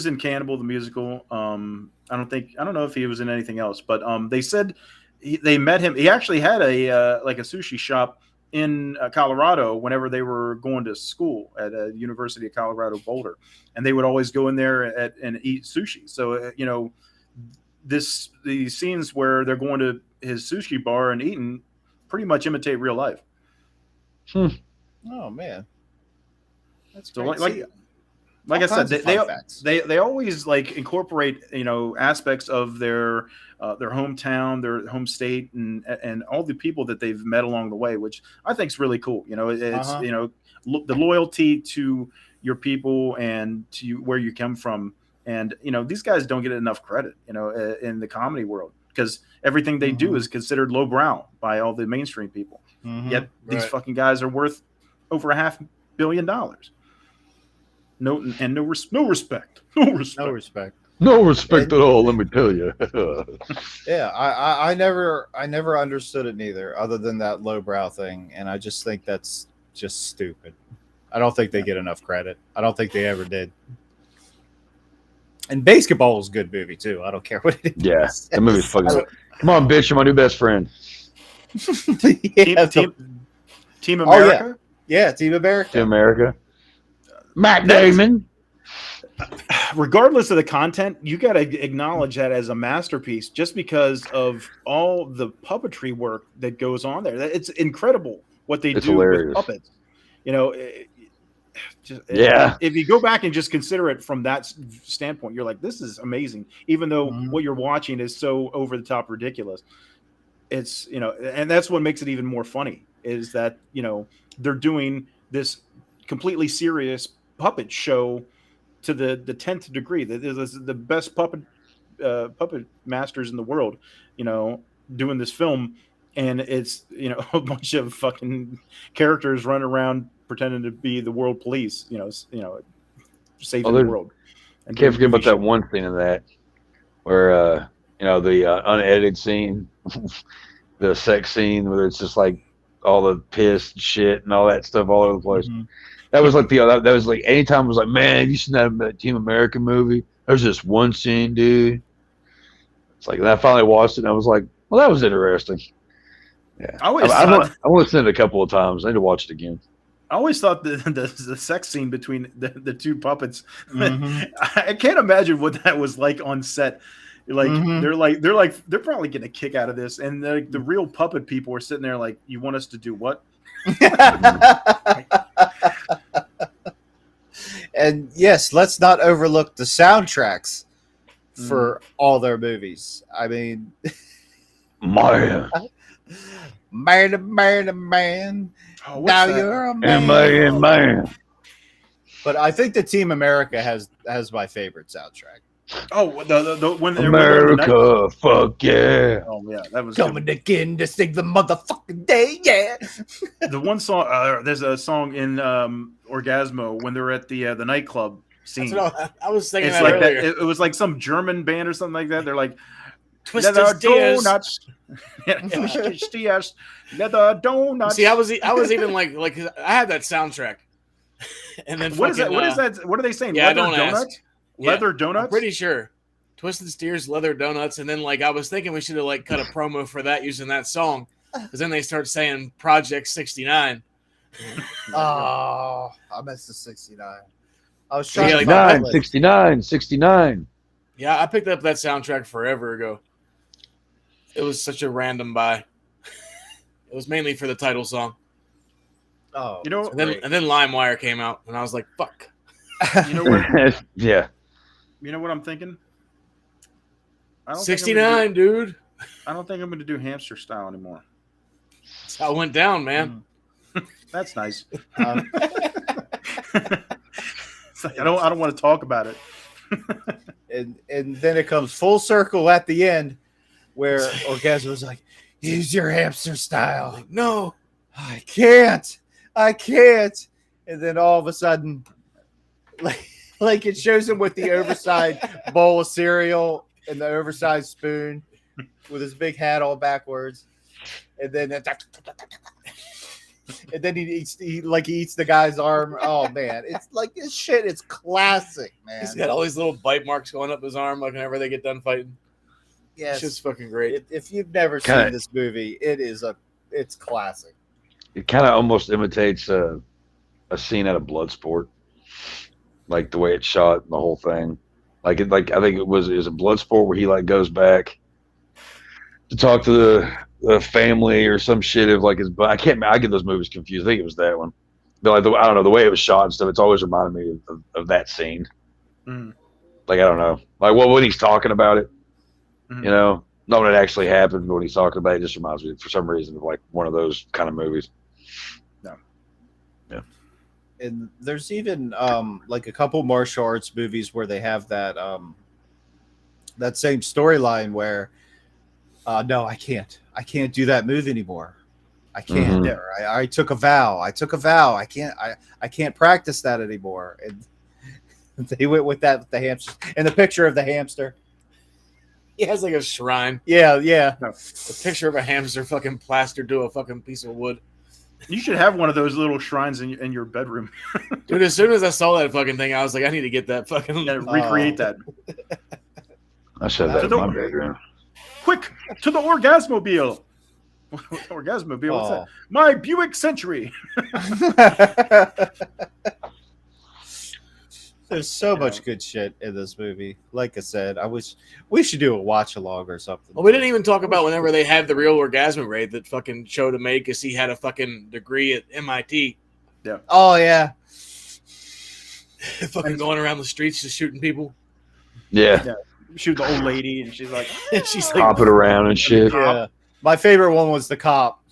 in Cannibal the Musical. I don't know if he was in anything else, but they said they met him. He actually had a sushi shop in Colorado whenever they were going to school at a University of Colorado Boulder, and they would always go in there and eat sushi. So the scenes where they're going to his sushi bar and eating pretty much imitate real life. Oh man, that's so great. Like I said, they always like incorporate aspects of their hometown, their home state, and all the people that they've met along the way, which I think is really cool. It's the loyalty to your people and to where you come from, and these guys don't get enough credit in the comedy world because everything they do is considered lowbrow by all the mainstream people. Yet these fucking guys are worth over $500 million. No respect at all. Let me tell you. Yeah, I never understood it neither, other than that lowbrow thing, and I just think that's just stupid. I don't think they get enough credit. I don't think they ever did. And Basketball is a good movie too. I don't care what it is. Yeah, the movie's fucking. Come on, bitch! You're my new best friend. Yeah, Team America. Oh, yeah, Team America. Team America. Matt Damon. Regardless of the content, you got to acknowledge that as a masterpiece just because of all the puppetry work that goes on there. It's incredible what they do with puppets. You know, if you go back and just consider it from that standpoint, you're like, this is amazing. Even though what you're watching is so over the top ridiculous. It's, you know, and that's what makes it even more funny is that, you know, they're doing this completely serious puppet show to the 10th degree. The best puppet masters in the world, you know, doing this film, and it's, you know, a bunch of fucking characters running around pretending to be the world police, you know, saving the world. I can't forget about that one scene in that where you know, the unedited scene, the sex scene where it's just like all the piss and shit and all that stuff all over the place. That was like that was like anytime I was like, man, have you seen that Team America movie? There's just one scene, dude. It's like, and I finally watched it and I was like, well, that was interesting. Yeah, I only seen it a couple of times. I need to watch it again. I always thought the sex scene between the two puppets. I can't imagine what that was like on set. Like they're probably getting a kick out of this, and the real puppet people are sitting there like, you want us to do what? And yes, let's not overlook the soundtracks for all their movies. I mean, man. Oh, now you're a man. But I think the Team America has my favorite soundtrack. Oh, the when America, fuck yeah! Oh yeah, that was coming again to sing the motherfucking day, yeah. The one song, there's a song in Orgazmo when they're at the nightclub scene. I was thinking it's that like earlier. It was like some German band or something like that. They're like, Twisted donuts, leather donuts. See, I was even like I had that soundtrack, and then what is that? What is that? What are they saying? Yeah, leather don't donuts. ask. Leather Yeah, donuts? I'm pretty sure. Twisted Steers, Leather Donuts, and then like I was thinking we should have like cut a promo for that using that song, because then they start saying Project 69. Oh, I missed the 69. I was trying to 69. Yeah, I picked up that soundtrack forever ago. It was such a random buy. It was mainly for the title song. Oh, you know, and then LimeWire came out, and I was like, "Fuck." You know what? Yeah. You know what I'm thinking? 69, dude. I don't think I'm going to do hamster style anymore. That's how it went down, man. That's nice. It's like, I don't want to talk about it. and then it comes full circle at the end, where Orgazmo's like, "Use your hamster style." Like, no, I can't. And then all of a sudden, like it shows him with the oversized bowl of cereal and the oversized spoon with his big hat all backwards, and then he eats the guy's arm. Oh man, it's like this shit. It's classic, man. He's got all these little bite marks going up his arm, like whenever they get done fighting. Yeah, it's just fucking great. If you've never seen this movie, it's classic. It kind of almost imitates a scene out of Bloodsport. Like the way it's shot and the whole thing, I think it was a Bloodsport where he like goes back to talk to the family or some shit of like his. I get those movies confused. I think it was that one. But like I don't know, the way it was shot and stuff. It's always reminded me of that scene. Like I don't know, like when he's talking about it, you know, not when it actually happened, but when he's talking about it, it just reminds me for some reason of like one of those kind of movies. And there's even like a couple martial arts movies where they have that that same storyline where no, I can't do that move anymore. I can't. I took a vow. I can't practice that anymore. And they went with that with the hamster and the picture of the hamster. He has like a shrine. Yeah. A picture of a hamster fucking plastered to a fucking piece of wood. You should have one of those little shrines in your bedroom. Dude, as soon as I saw that fucking thing, I was like, I need to get that fucking... recreate that. I should have that in my bedroom. Quick, to the Orgazmobile. Orgazmobile. What's Oh. that? My Buick Century. There's so much good shit in this movie. Like I said, I wish we should do a watch along or something. Well, we didn't even talk about whenever they had the real Orgazmo raid that fucking Cho to make because he had a fucking degree at MIT. Oh yeah, Fucking going around the streets just shooting people. Yeah. Shoot the old lady, and she's like, She's like, Pop it around and shit. yeah. My favorite one was the cop.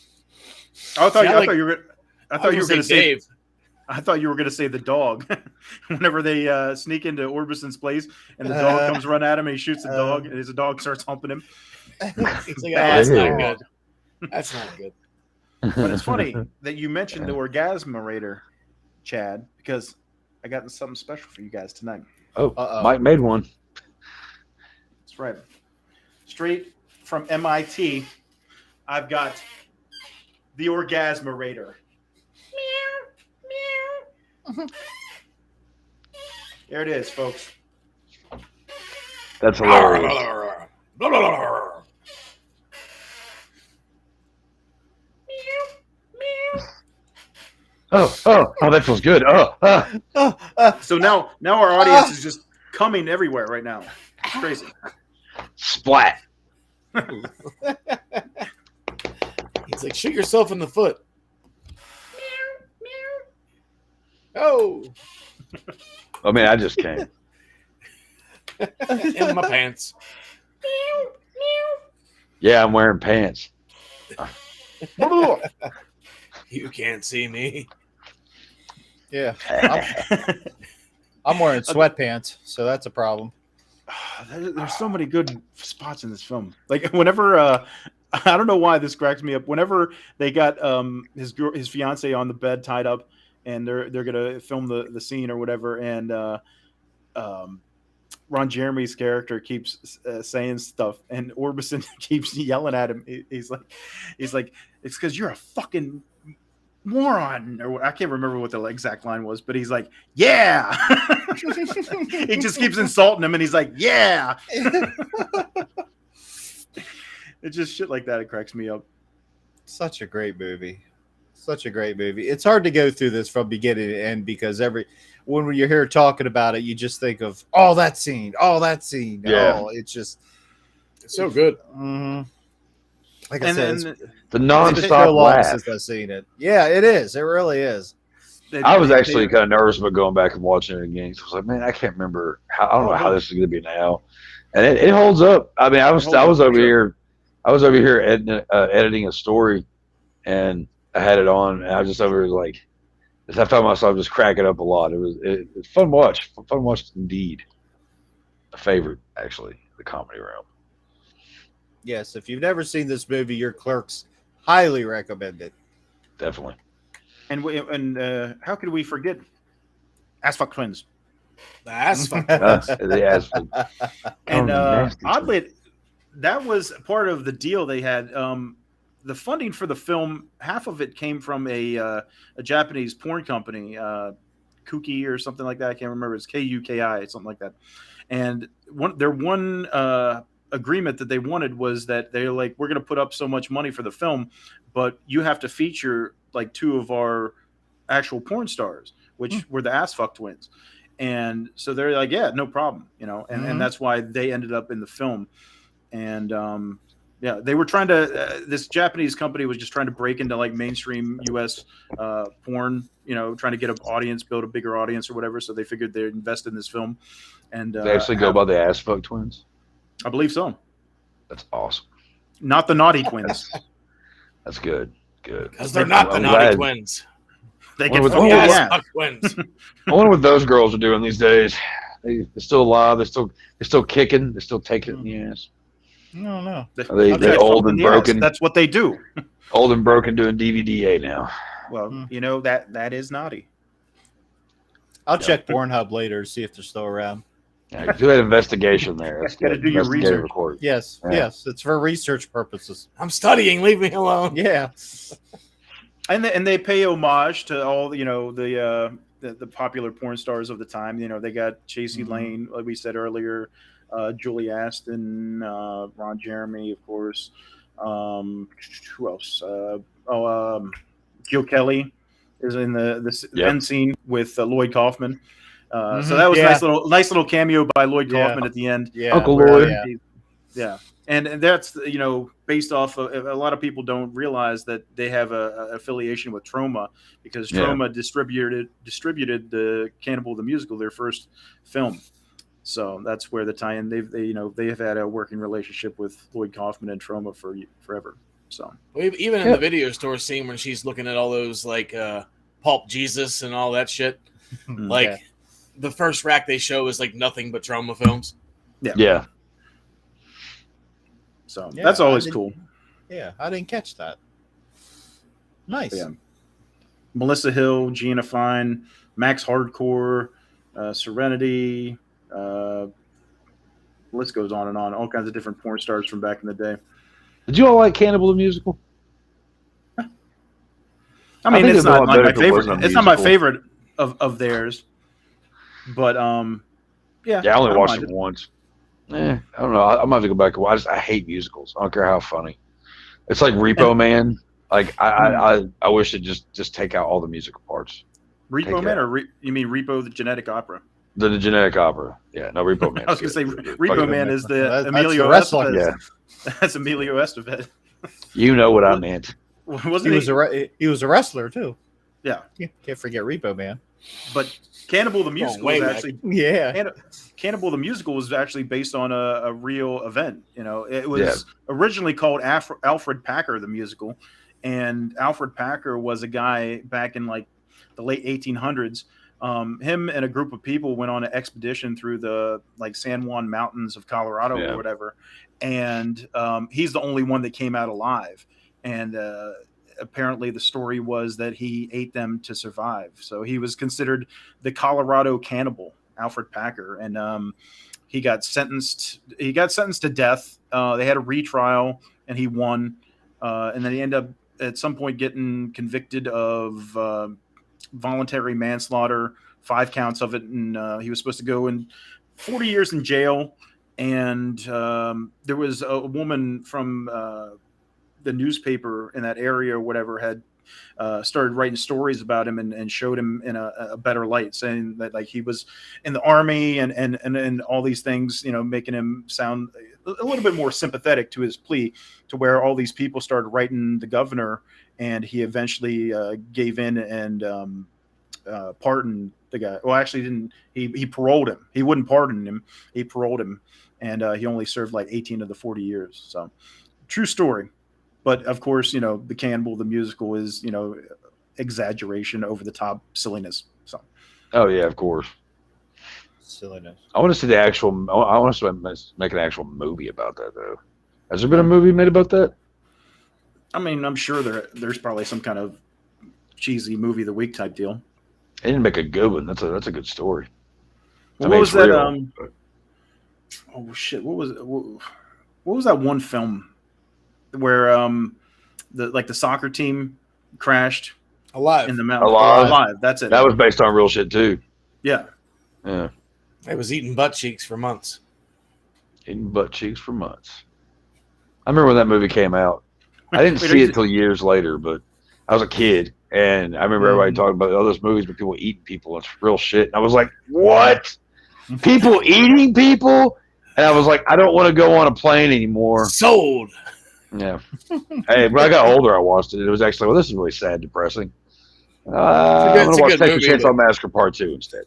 I thought See, you I were going to say Dave. I thought you were going to say the dog. Whenever they sneak into Orbison's place and the dog comes run at him and he shoots the dog and his dog starts humping him. He's like, oh, that's not good. That's not good. But it's funny that you mentioned the Orgazmorator, Chad, because I got something special for you guys tonight. Oh, Mike made one. That's right. Straight from MIT, I've got the Orgazmorator. There it is, folks. That's hilarious. Oh, that feels good. So now our audience is just coming everywhere right now. It's crazy. Splat. He's like, shoot yourself in the foot. Oh, I mean, I just can't. in my pants. Yeah, I'm wearing pants. You can't see me. Yeah, I'm wearing sweatpants, so that's a problem. There's so many good spots in this film. Like whenever I don't know why this cracks me up. Whenever they got his fiance on the bed tied up, and they're gonna film the scene or whatever, and Ron Jeremy's character keeps saying stuff, and Orbison keeps yelling at him. He's like, it's because you're a fucking moron, or I can't remember what the exact line was, but he's like, yeah. He just keeps insulting him, and he's like, yeah. It's just shit like that. It cracks me up. Such a great movie. Such a great movie. It's hard to go through this from beginning to end because when you're here talking about it, you just think of that scene. Yeah. Oh, it's just So good. Like I said, it's The been nonstop so long laugh. since I've seen it. Yeah, it is. It really is. I was actually kind of nervous about going back and watching it again. So I was like, man, I can't remember I don't know how this is going to be now, and it holds up. I mean, I was over here editing a story, and I had it on, and I was just over here like, I found myself just cracking up a lot. It was fun watch indeed. A favorite, actually, the comedy realm. Yes, if you've never seen this movie, your Clerks highly recommend it. Definitely. And how could we forget Ass Fuck Twins? The ass fuck. The ass. And nasty. oddly, that was part of the deal they had. The funding for the film, half of it came from a Japanese porn company, Kuki or something like that. I can't remember. It's Kuki, something like that. And their one agreement that they wanted was that they're like, we're going to put up so much money for the film, but you have to feature like two of our actual porn stars, which were the Ass Fuck Twins. And so they're like, yeah, no problem, and that's why they ended up in the film. And yeah, they were trying to this Japanese company was just trying to break into like mainstream US porn, trying to get an audience, build a bigger audience or whatever. So they figured they'd invest in this film. And They actually go by the Ass Fuck Twins. I believe so. That's awesome. Not the Naughty Twins. That's good. Good. Because they're not the naughty twins. They Well, get with fucked all in the Ass ass. fuck twins. I wonder what those girls are doing these days. They're still alive. They're still kicking. They're still taking it in the ass. I don't know. Are they Okay, old fucked in and the ass. broken? That's what they do. Old and broken doing DVDA now. Well, that is naughty. I'll check Pornhub later to see if they're still around. Yeah, do that investigation there. That's Gotta good. do your Investigative research. report. Yes, Yeah. yes, it's for research purposes. I'm studying. Leave me alone. Yeah. And they pay homage to all the popular porn stars of the time. They got Chasey Lane, like we said earlier, Julie Aston, Ron Jeremy, of course, Who else? Gil Kelly is in this end scene with Lloyd Kaufman. So that was a nice little cameo by Lloyd Kaufman at the end. Yeah, Uncle Lloyd. Yeah. And that's based off of, a lot of people don't realize that they have a affiliation with Troma, because Troma distributed the Cannibal the Musical, their first film. So that's where the tie-in. They have had a working relationship with Lloyd Kaufman and Troma for forever. So even in the video store scene when she's looking at all those like Pulp Jesus and all that shit, like the first rack they show is like nothing but Troma films. Yeah. So that's always cool. Yeah, I didn't catch that. Nice. Yeah. Melissa Hill, Gina Fine, Max Hardcore, Serenity. List goes on and on. All kinds of different porn stars from back in the day. Did you all like Cannibal the Musical? I mean, it's not my favorite. It's not my favorite of theirs, but yeah. I only watched it once. I don't know. I'm gonna have to go back and watch. I hate musicals. I don't care how funny. It's like Repo Man. Like I wish it just take out all the musical parts. Repo Man, or you mean Repo the Genetic Opera? The Genetic Opera. Yeah, no, Repo Man. I was gonna say Repo Man is the Emilio Estevez. Yeah, that's Emilio Estevez. You know what I meant. Wasn't he was a wrestler too. Yeah, can't forget Repo Man. But Cannibal the Musical was actually Cannibal the Musical was actually based on a real event. It was originally called Alfred Packer the Musical, and Alfred Packer was a guy back in like the late 1800s. Him and a group of people went on an expedition through the like San Juan Mountains of Colorado or whatever, and he's the only one that came out alive. And apparently the story was that he ate them to survive. So he was considered the Colorado cannibal, Alfred Packer. And he got sentenced to death. They had a retrial and he won. And then he ended up at some point getting convicted of voluntary manslaughter, 5 counts of it. And he was supposed to go in 40 years in jail. And there was a woman from the newspaper in that area or whatever had started writing stories about him and showed him in a better light, saying that like he was in the army and all these things, making him sound a little bit more sympathetic to his plea, to where all these people started writing the governor, and he eventually gave in and pardoned the guy. Well, actually didn't. He paroled him. He wouldn't pardon him. He paroled him, and he only served like 18 of the 40 years. So true story. But of course, the Cannibal the Musical is, exaggeration, over the top silliness. So. Oh yeah, of course. Silliness. I want to see the actual. I want to make an actual movie about that though. Has there been a movie made about that? I mean, I'm sure there's probably some kind of cheesy movie of the week type deal. They didn't make a good one. That's a good story. Well, what was that? Oh shit! What was that one film where the soccer team crashed Alive in the mountain? Alive. That's it. That was based on real shit too. Yeah. I was eating butt cheeks for months. I remember when that movie came out. I didn't see it till years later, but I was a kid, and I remember everybody talking about all those movies with people eating people. It's real shit. And I was like, what? People eating people? And I was like, I don't want to go on a plane anymore. Sold. Yeah. Hey, when I got older, I watched it. It was actually, this is really sad, depressing. I'm going to watch Texas Chainsaw Massacre Part 2 instead.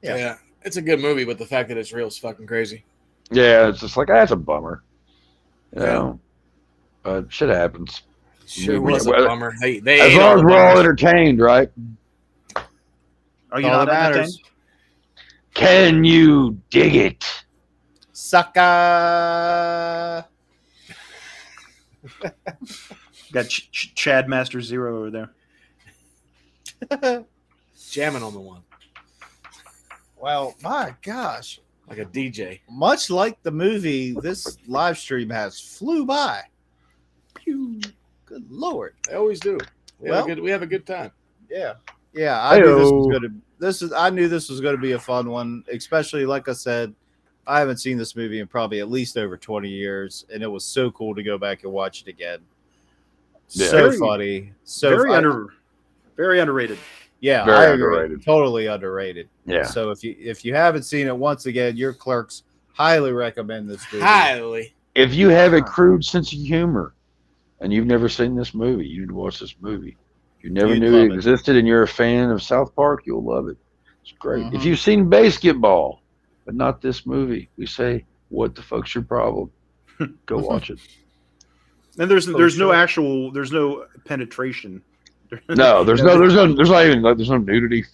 Yeah. It's a good movie, but the fact that it's real is fucking crazy. Yeah, it's just like, that's a bummer. But shit happens. Sure was a bummer. They as long as we're all entertained, right? Are you not entertained? Can you dig it? Sucker. Got Chad Master Zero over there. Jamming on the one. Well, my gosh. Like a DJ. Much like the movie, this live stream has flew by. Pew. Good Lord. They always do. We have a good time. Yeah. Yeah. I knew this was going to be a fun one, especially like I said, I haven't seen this movie in probably at least over 20 years, and it was so cool to go back and watch it again. Yeah. So funny. So very underrated. Yeah, Very I agree. underrated. Totally underrated. Yeah. So if you haven't seen it, once again, your Clerks highly recommend this movie. Highly. If you have a crude sense of humor and you've never seen this movie, you need to watch this movie. You never You'd knew love it it. existed and you're a fan of South Park, you'll love it. It's great. Mhm. If you've seen Basketball, but not this movie, we say, what the fuck's your problem? Go watch it. And there's no penetration. No, there's no nudity.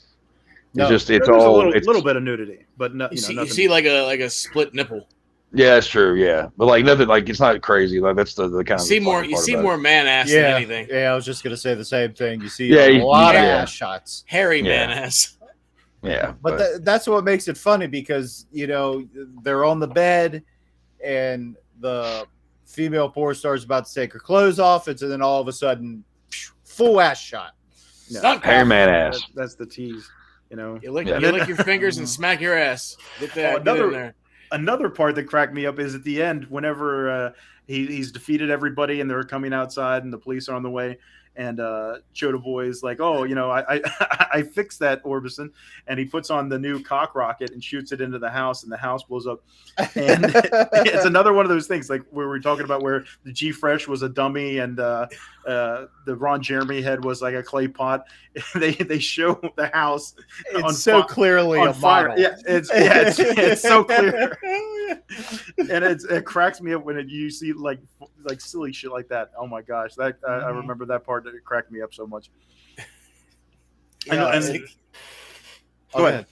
It's There's all a little bit of nudity, but no, You nothing. see like a split nipple. Yeah, that's true. Yeah, but like nothing, like it's not crazy. Like that's the kind of You see more man ass than anything. Yeah, I was just gonna say the same thing. You see Yeah, a lot of yeah. ass shots. Hairy Yeah. man ass. Yeah, But that's what makes it funny because, they're on the bed and the female porn star is about to take her clothes off. And so then all of a sudden, full ass shot. Stunt hair cock. man ass. That's the tease. You lick Yeah. your fingers and smack your ass. Get that get in there. Another part that cracked me up is at the end, whenever he's defeated everybody and they're coming outside and the police are on the way, and Chota Boy is like, "Oh, I fixed that, Orbison," and he puts on the new cock rocket and shoots it into the house, and the house blows up. And it's another one of those things, like where we're talking about where the G Fresh was a dummy and the Ron Jeremy head was like a clay pot. They show the house. It's so clearly on a fire. model. Yeah, it's so clear. And it cracks me up when you see like silly shit like that. Oh my gosh, I remember that part that it cracked me up so much. Yeah, Go ahead.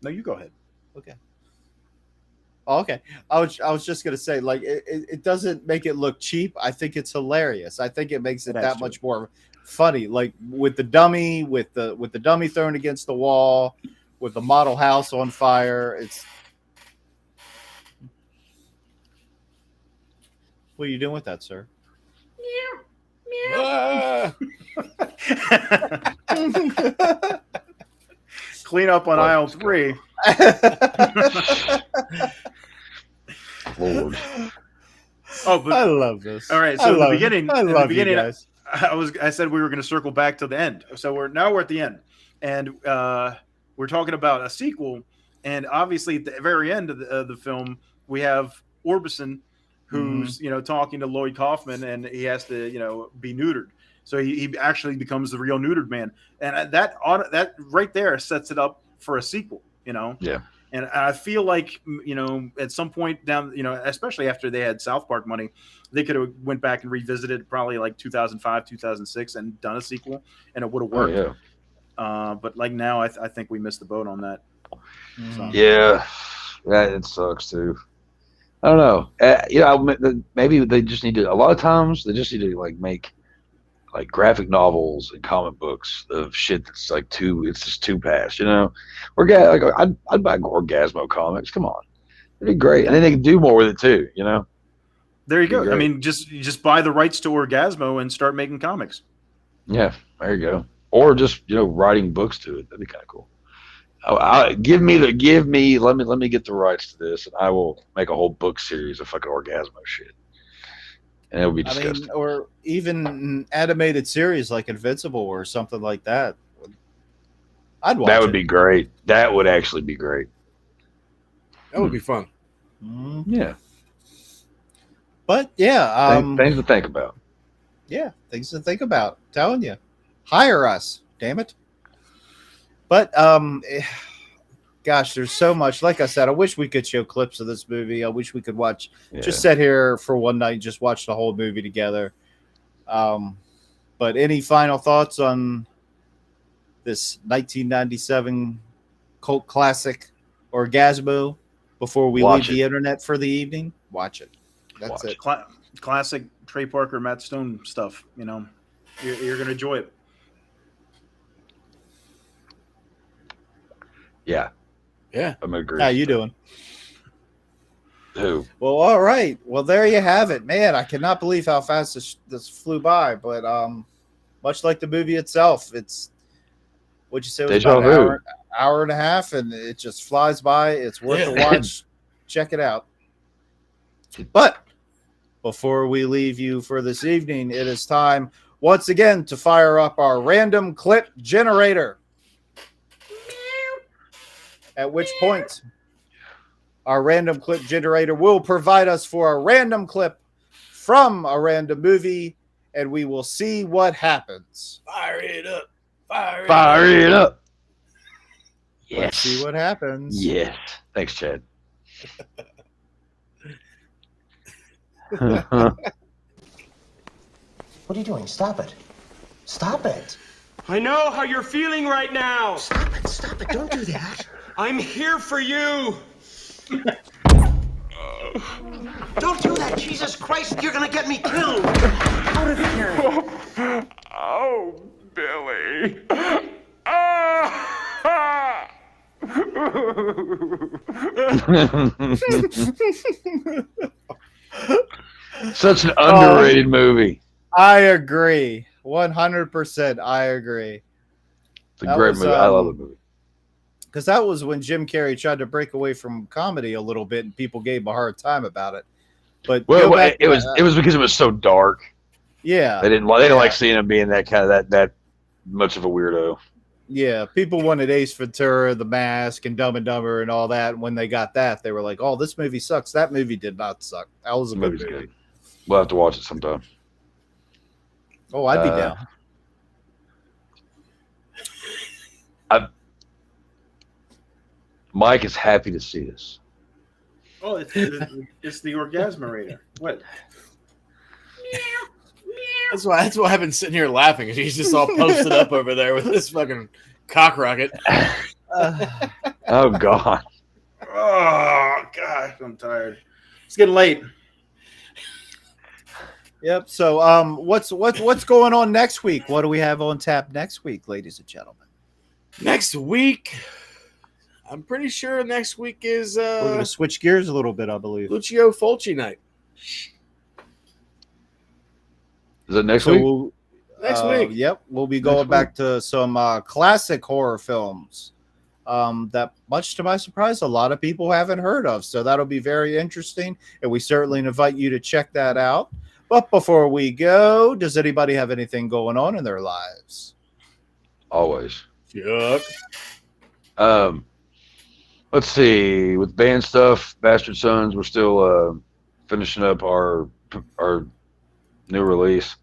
No, you go ahead. Okay. Oh, okay. I was just gonna say, like, it doesn't make it look cheap. I think it's hilarious. I think it makes it that much more funny. Like with the dummy, with the dummy thrown against the wall, with the model house on fire. What are you doing with that, sir? Clean up on aisle 3. Lord. Oh, but I love this. all right. So in the beginning, you guys. I said we were going to circle back to the end. So we're at the end, and we're talking about a sequel. And obviously, at the very end of the film, we have Orbison, who's talking to Lloyd Kaufman, and he has to be neutered. So he actually becomes the real neutered man, and that right there sets it up for a sequel. Yeah. And I feel like, at some point down, especially after they had South Park money, they could have went back and revisited probably like 2005, 2006 and done a sequel, and it would have worked. Oh, yeah. But like now, I think we missed the boat on that. So. Yeah, it sucks too. I don't know. Maybe they just need to. A lot of times they just need to like make like graphic novels and comic books of shit that's like it's just too past. I'd buy Orgazmo comics. Come on, it'd be great, and then they can do more with it too. There you go. Great. I mean, just buy the rights to Orgazmo and start making comics. Yeah, there you go. Or just writing books to it. That'd be kind of cool. Let me get the rights to this, and I will make a whole book series of fucking Orgazmo shit, and it'll be disgusting. Or even an animated series like Invincible or something like that. I'd watch That would it. be great. That would actually be great. That would be fun. Yeah. But yeah, things to think about. Yeah, things to think about. Telling you, hire us, damn it. But gosh, there's so much. Like I said, I wish we could show clips of this movie. I wish we could just sit here for one night and just watch the whole movie together. But any final thoughts on this 1997 cult classic Orgazmo before we leave the internet for the evening? Watch it. That's it. Classic Trey Parker, Matt Stone stuff. You're gonna enjoy it. Yeah. Yeah. I'm agree. How you doing? Who? Well, all right. Well, there you have it, man. I cannot believe how fast this flew by. But much like the movie itself, it's what'd you say? It was about an hour and a half, and it just flies by. It's worth a watch. check it out. But before we leave you for this evening, it is time once again to fire up our random clip generator. At which point, our random clip generator will provide us for a random clip from a random movie, and we will see what happens. Fire it up. Fire it up. Yes. Let's see what happens. Yes. Thanks, Chad. What are you doing? Stop it. Stop it. I know how you're feeling right now. Stop it. Stop it. Don't do that. I'm here for you. Don't do that. Jesus Christ, you're going to get me killed. Out of here. Oh, Billy. Such an underrated movie. I agree. 100%. I agree. It's a great movie. I love the movie. Because that was when Jim Carrey tried to break away from comedy a little bit, and people gave him a hard time about it. But it was because it was so dark. Yeah, they didn't like seeing him being that kind of that much of a weirdo. Yeah, people wanted Ace Ventura, The Mask, and Dumb and Dumber, and all that. And when they got that, they were like, "Oh, this movie sucks." That movie did not suck. That was a good movie. Good. We'll have to watch it sometime. Oh, I'd be down. Mike is happy to see this. Oh, it's the Orgazmo. What? That's why I've been sitting here laughing. He's just all posted up over there with this fucking cock rocket. Oh God. Oh God, I'm tired. It's getting late. Yep. So, what's going on next week? What do we have on tap next week, ladies and gentlemen? Next week, I'm pretty sure next week is we're gonna switch gears a little bit, I believe. Lucio Fulci night. Is it next week? Next week. Yep. We'll be going back to some classic horror films that, much to my surprise, a lot of people haven't heard of. So that'll be very interesting, and we certainly invite you to check that out. But before we go, does anybody have anything going on in their lives? Always. Yuck. Let's see. With band stuff, Bastard Sons, we're still finishing up our new release.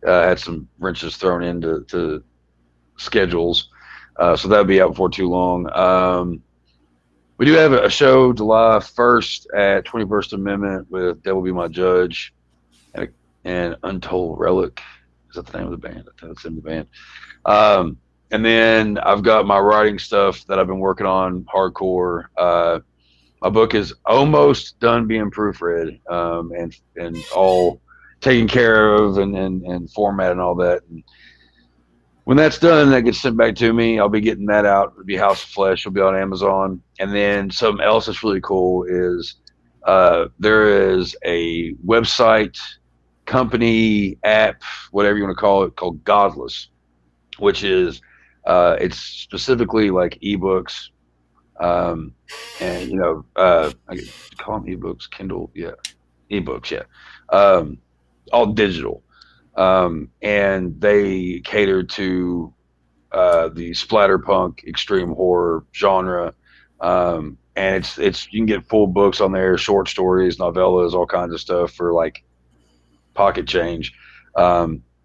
Had some wrenches thrown into schedules, so that'll be out before too long. We do have a show July 1st at 21st Amendment with Devil Be My Judge and Untold Relic. Is that the name of the band? I think that's the name of the band. And then I've got my writing stuff that I've been working on hardcore. My book is almost done being proofread and all taken care of and format and all that. And when that's done, that gets sent back to me. I'll be getting that out. It'll be House of Flesh. It'll be on Amazon. And then something else that's really cool is there is a website, company, app, whatever you want to call it, called Godless, which is it's specifically like ebooks, and I call them ebooks, Kindle, ebooks, all digital, and they cater to the splatterpunk extreme horror genre, and it's you can get full books on there, short stories, novellas, all kinds of stuff for like pocket change.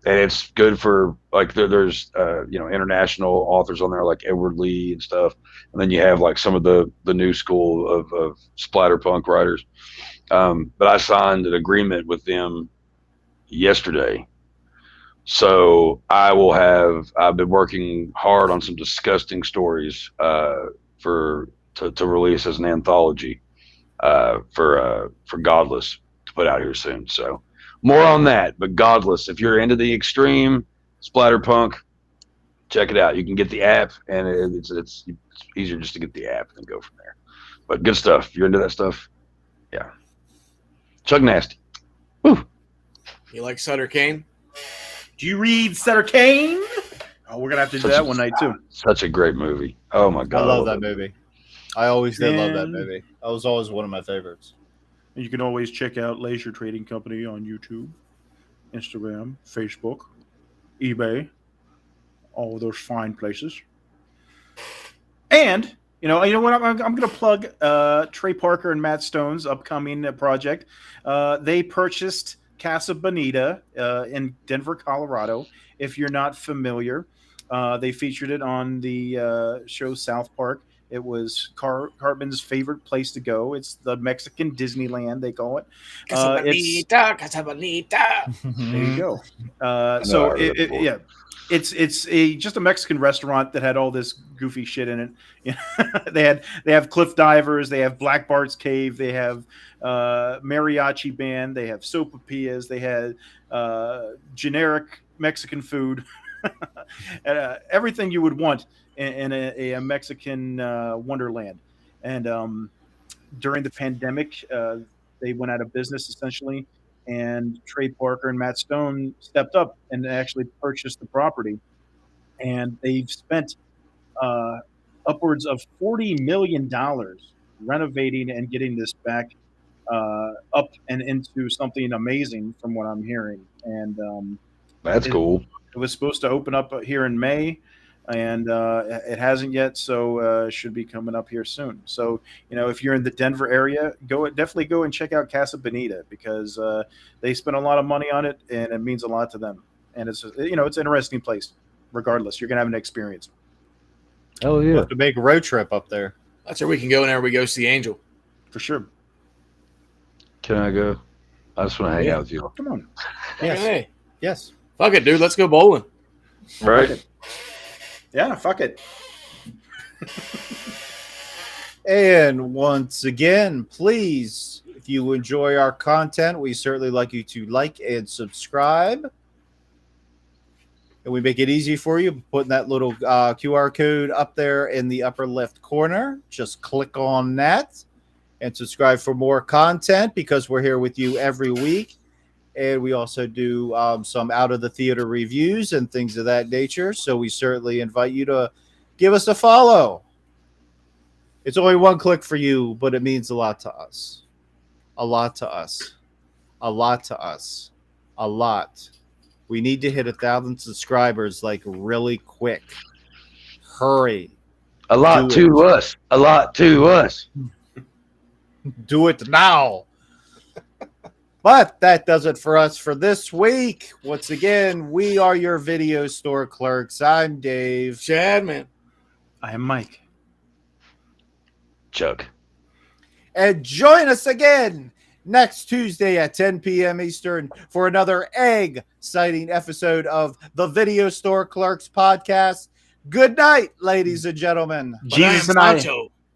And it's good for like there's international authors on there like Edward Lee and stuff, and then you have like some of the new school of splatterpunk writers. But I signed an agreement with them yesterday, so I've been working hard on some disgusting stories to release as an anthology for Godless to put out here soon. So. More on that, but Godless. If you're into the extreme splatterpunk, check it out. You can get the app, and it's easier just to get the app and go from there. But good stuff. If you're into that stuff, yeah. Chuck Nasty. Woo. You like Sutter Kane? Do you read Sutter Kane? Oh, we're gonna have to do that one night too. Such a great movie. Oh my God, I love that movie. I always did love that movie. That was always one of my favorites. You can always check out Leasure Trading Company on YouTube, Instagram, Facebook, eBay, all of those fine places. And you know what? I'm going to plug Trey Parker and Matt Stone's upcoming project. They purchased Casa Bonita in Denver, Colorado. If you're not familiar, they featured it on the show South Park. It was Cartman's favorite place to go. It's the Mexican Disneyland, they call it. Casa Bonita, Casa Bonita. There you go. It's just a Mexican restaurant that had all this goofy shit in it. They have cliff divers, they have Black Bart's Cave, they have mariachi band, they have sopapillas, they had generic Mexican food, everything you would want in a Mexican wonderland. And during the pandemic, they went out of business essentially. And Trey Parker and Matt Stone stepped up and actually purchased the property. And they've spent upwards of $40 million renovating and getting this back up and into something amazing from what I'm hearing. And that's cool. It was supposed to open up here in May, and it hasn't yet, so it should be coming up here soon. So, if you're in the Denver area, definitely go and check out Casa Bonita, because they spent a lot of money on it, and it means a lot to them. And it's it's an interesting place. Regardless, you're gonna have an experience. Oh yeah, we'll have to make a road trip up there. That's where we can go whenever we go see Angel. For sure. Can I go? I just want to hang out with you. Come on. Yes. Hey. Yes. Fuck it, dude. Let's go bowling. Right. Yeah, fuck it. And once again, please, if you enjoy our content, we certainly like you to like and subscribe. And we make it easy for you, putting that little QR code up there in the upper left corner. Just click on that and subscribe for more content, because we're here with you every week. And we also do some out of the theater reviews and things of that nature. So we certainly invite you to give us a follow. It's only one click for you, but it means a lot to us. A lot to us. A lot to us. A lot. We need to hit 1,000 subscribers like really quick. Hurry. A lot to us. A lot to us. Do it now. But that does it for us for this week. Once again, we are your video store clerks. I'm Dave. Chadman. I am Mike. Chuck. And join us again next Tuesday at 10 p.m. Eastern for another egg-citing episode of the Video Store Clerks Podcast. Good night, ladies and gentlemen. Jesus and I.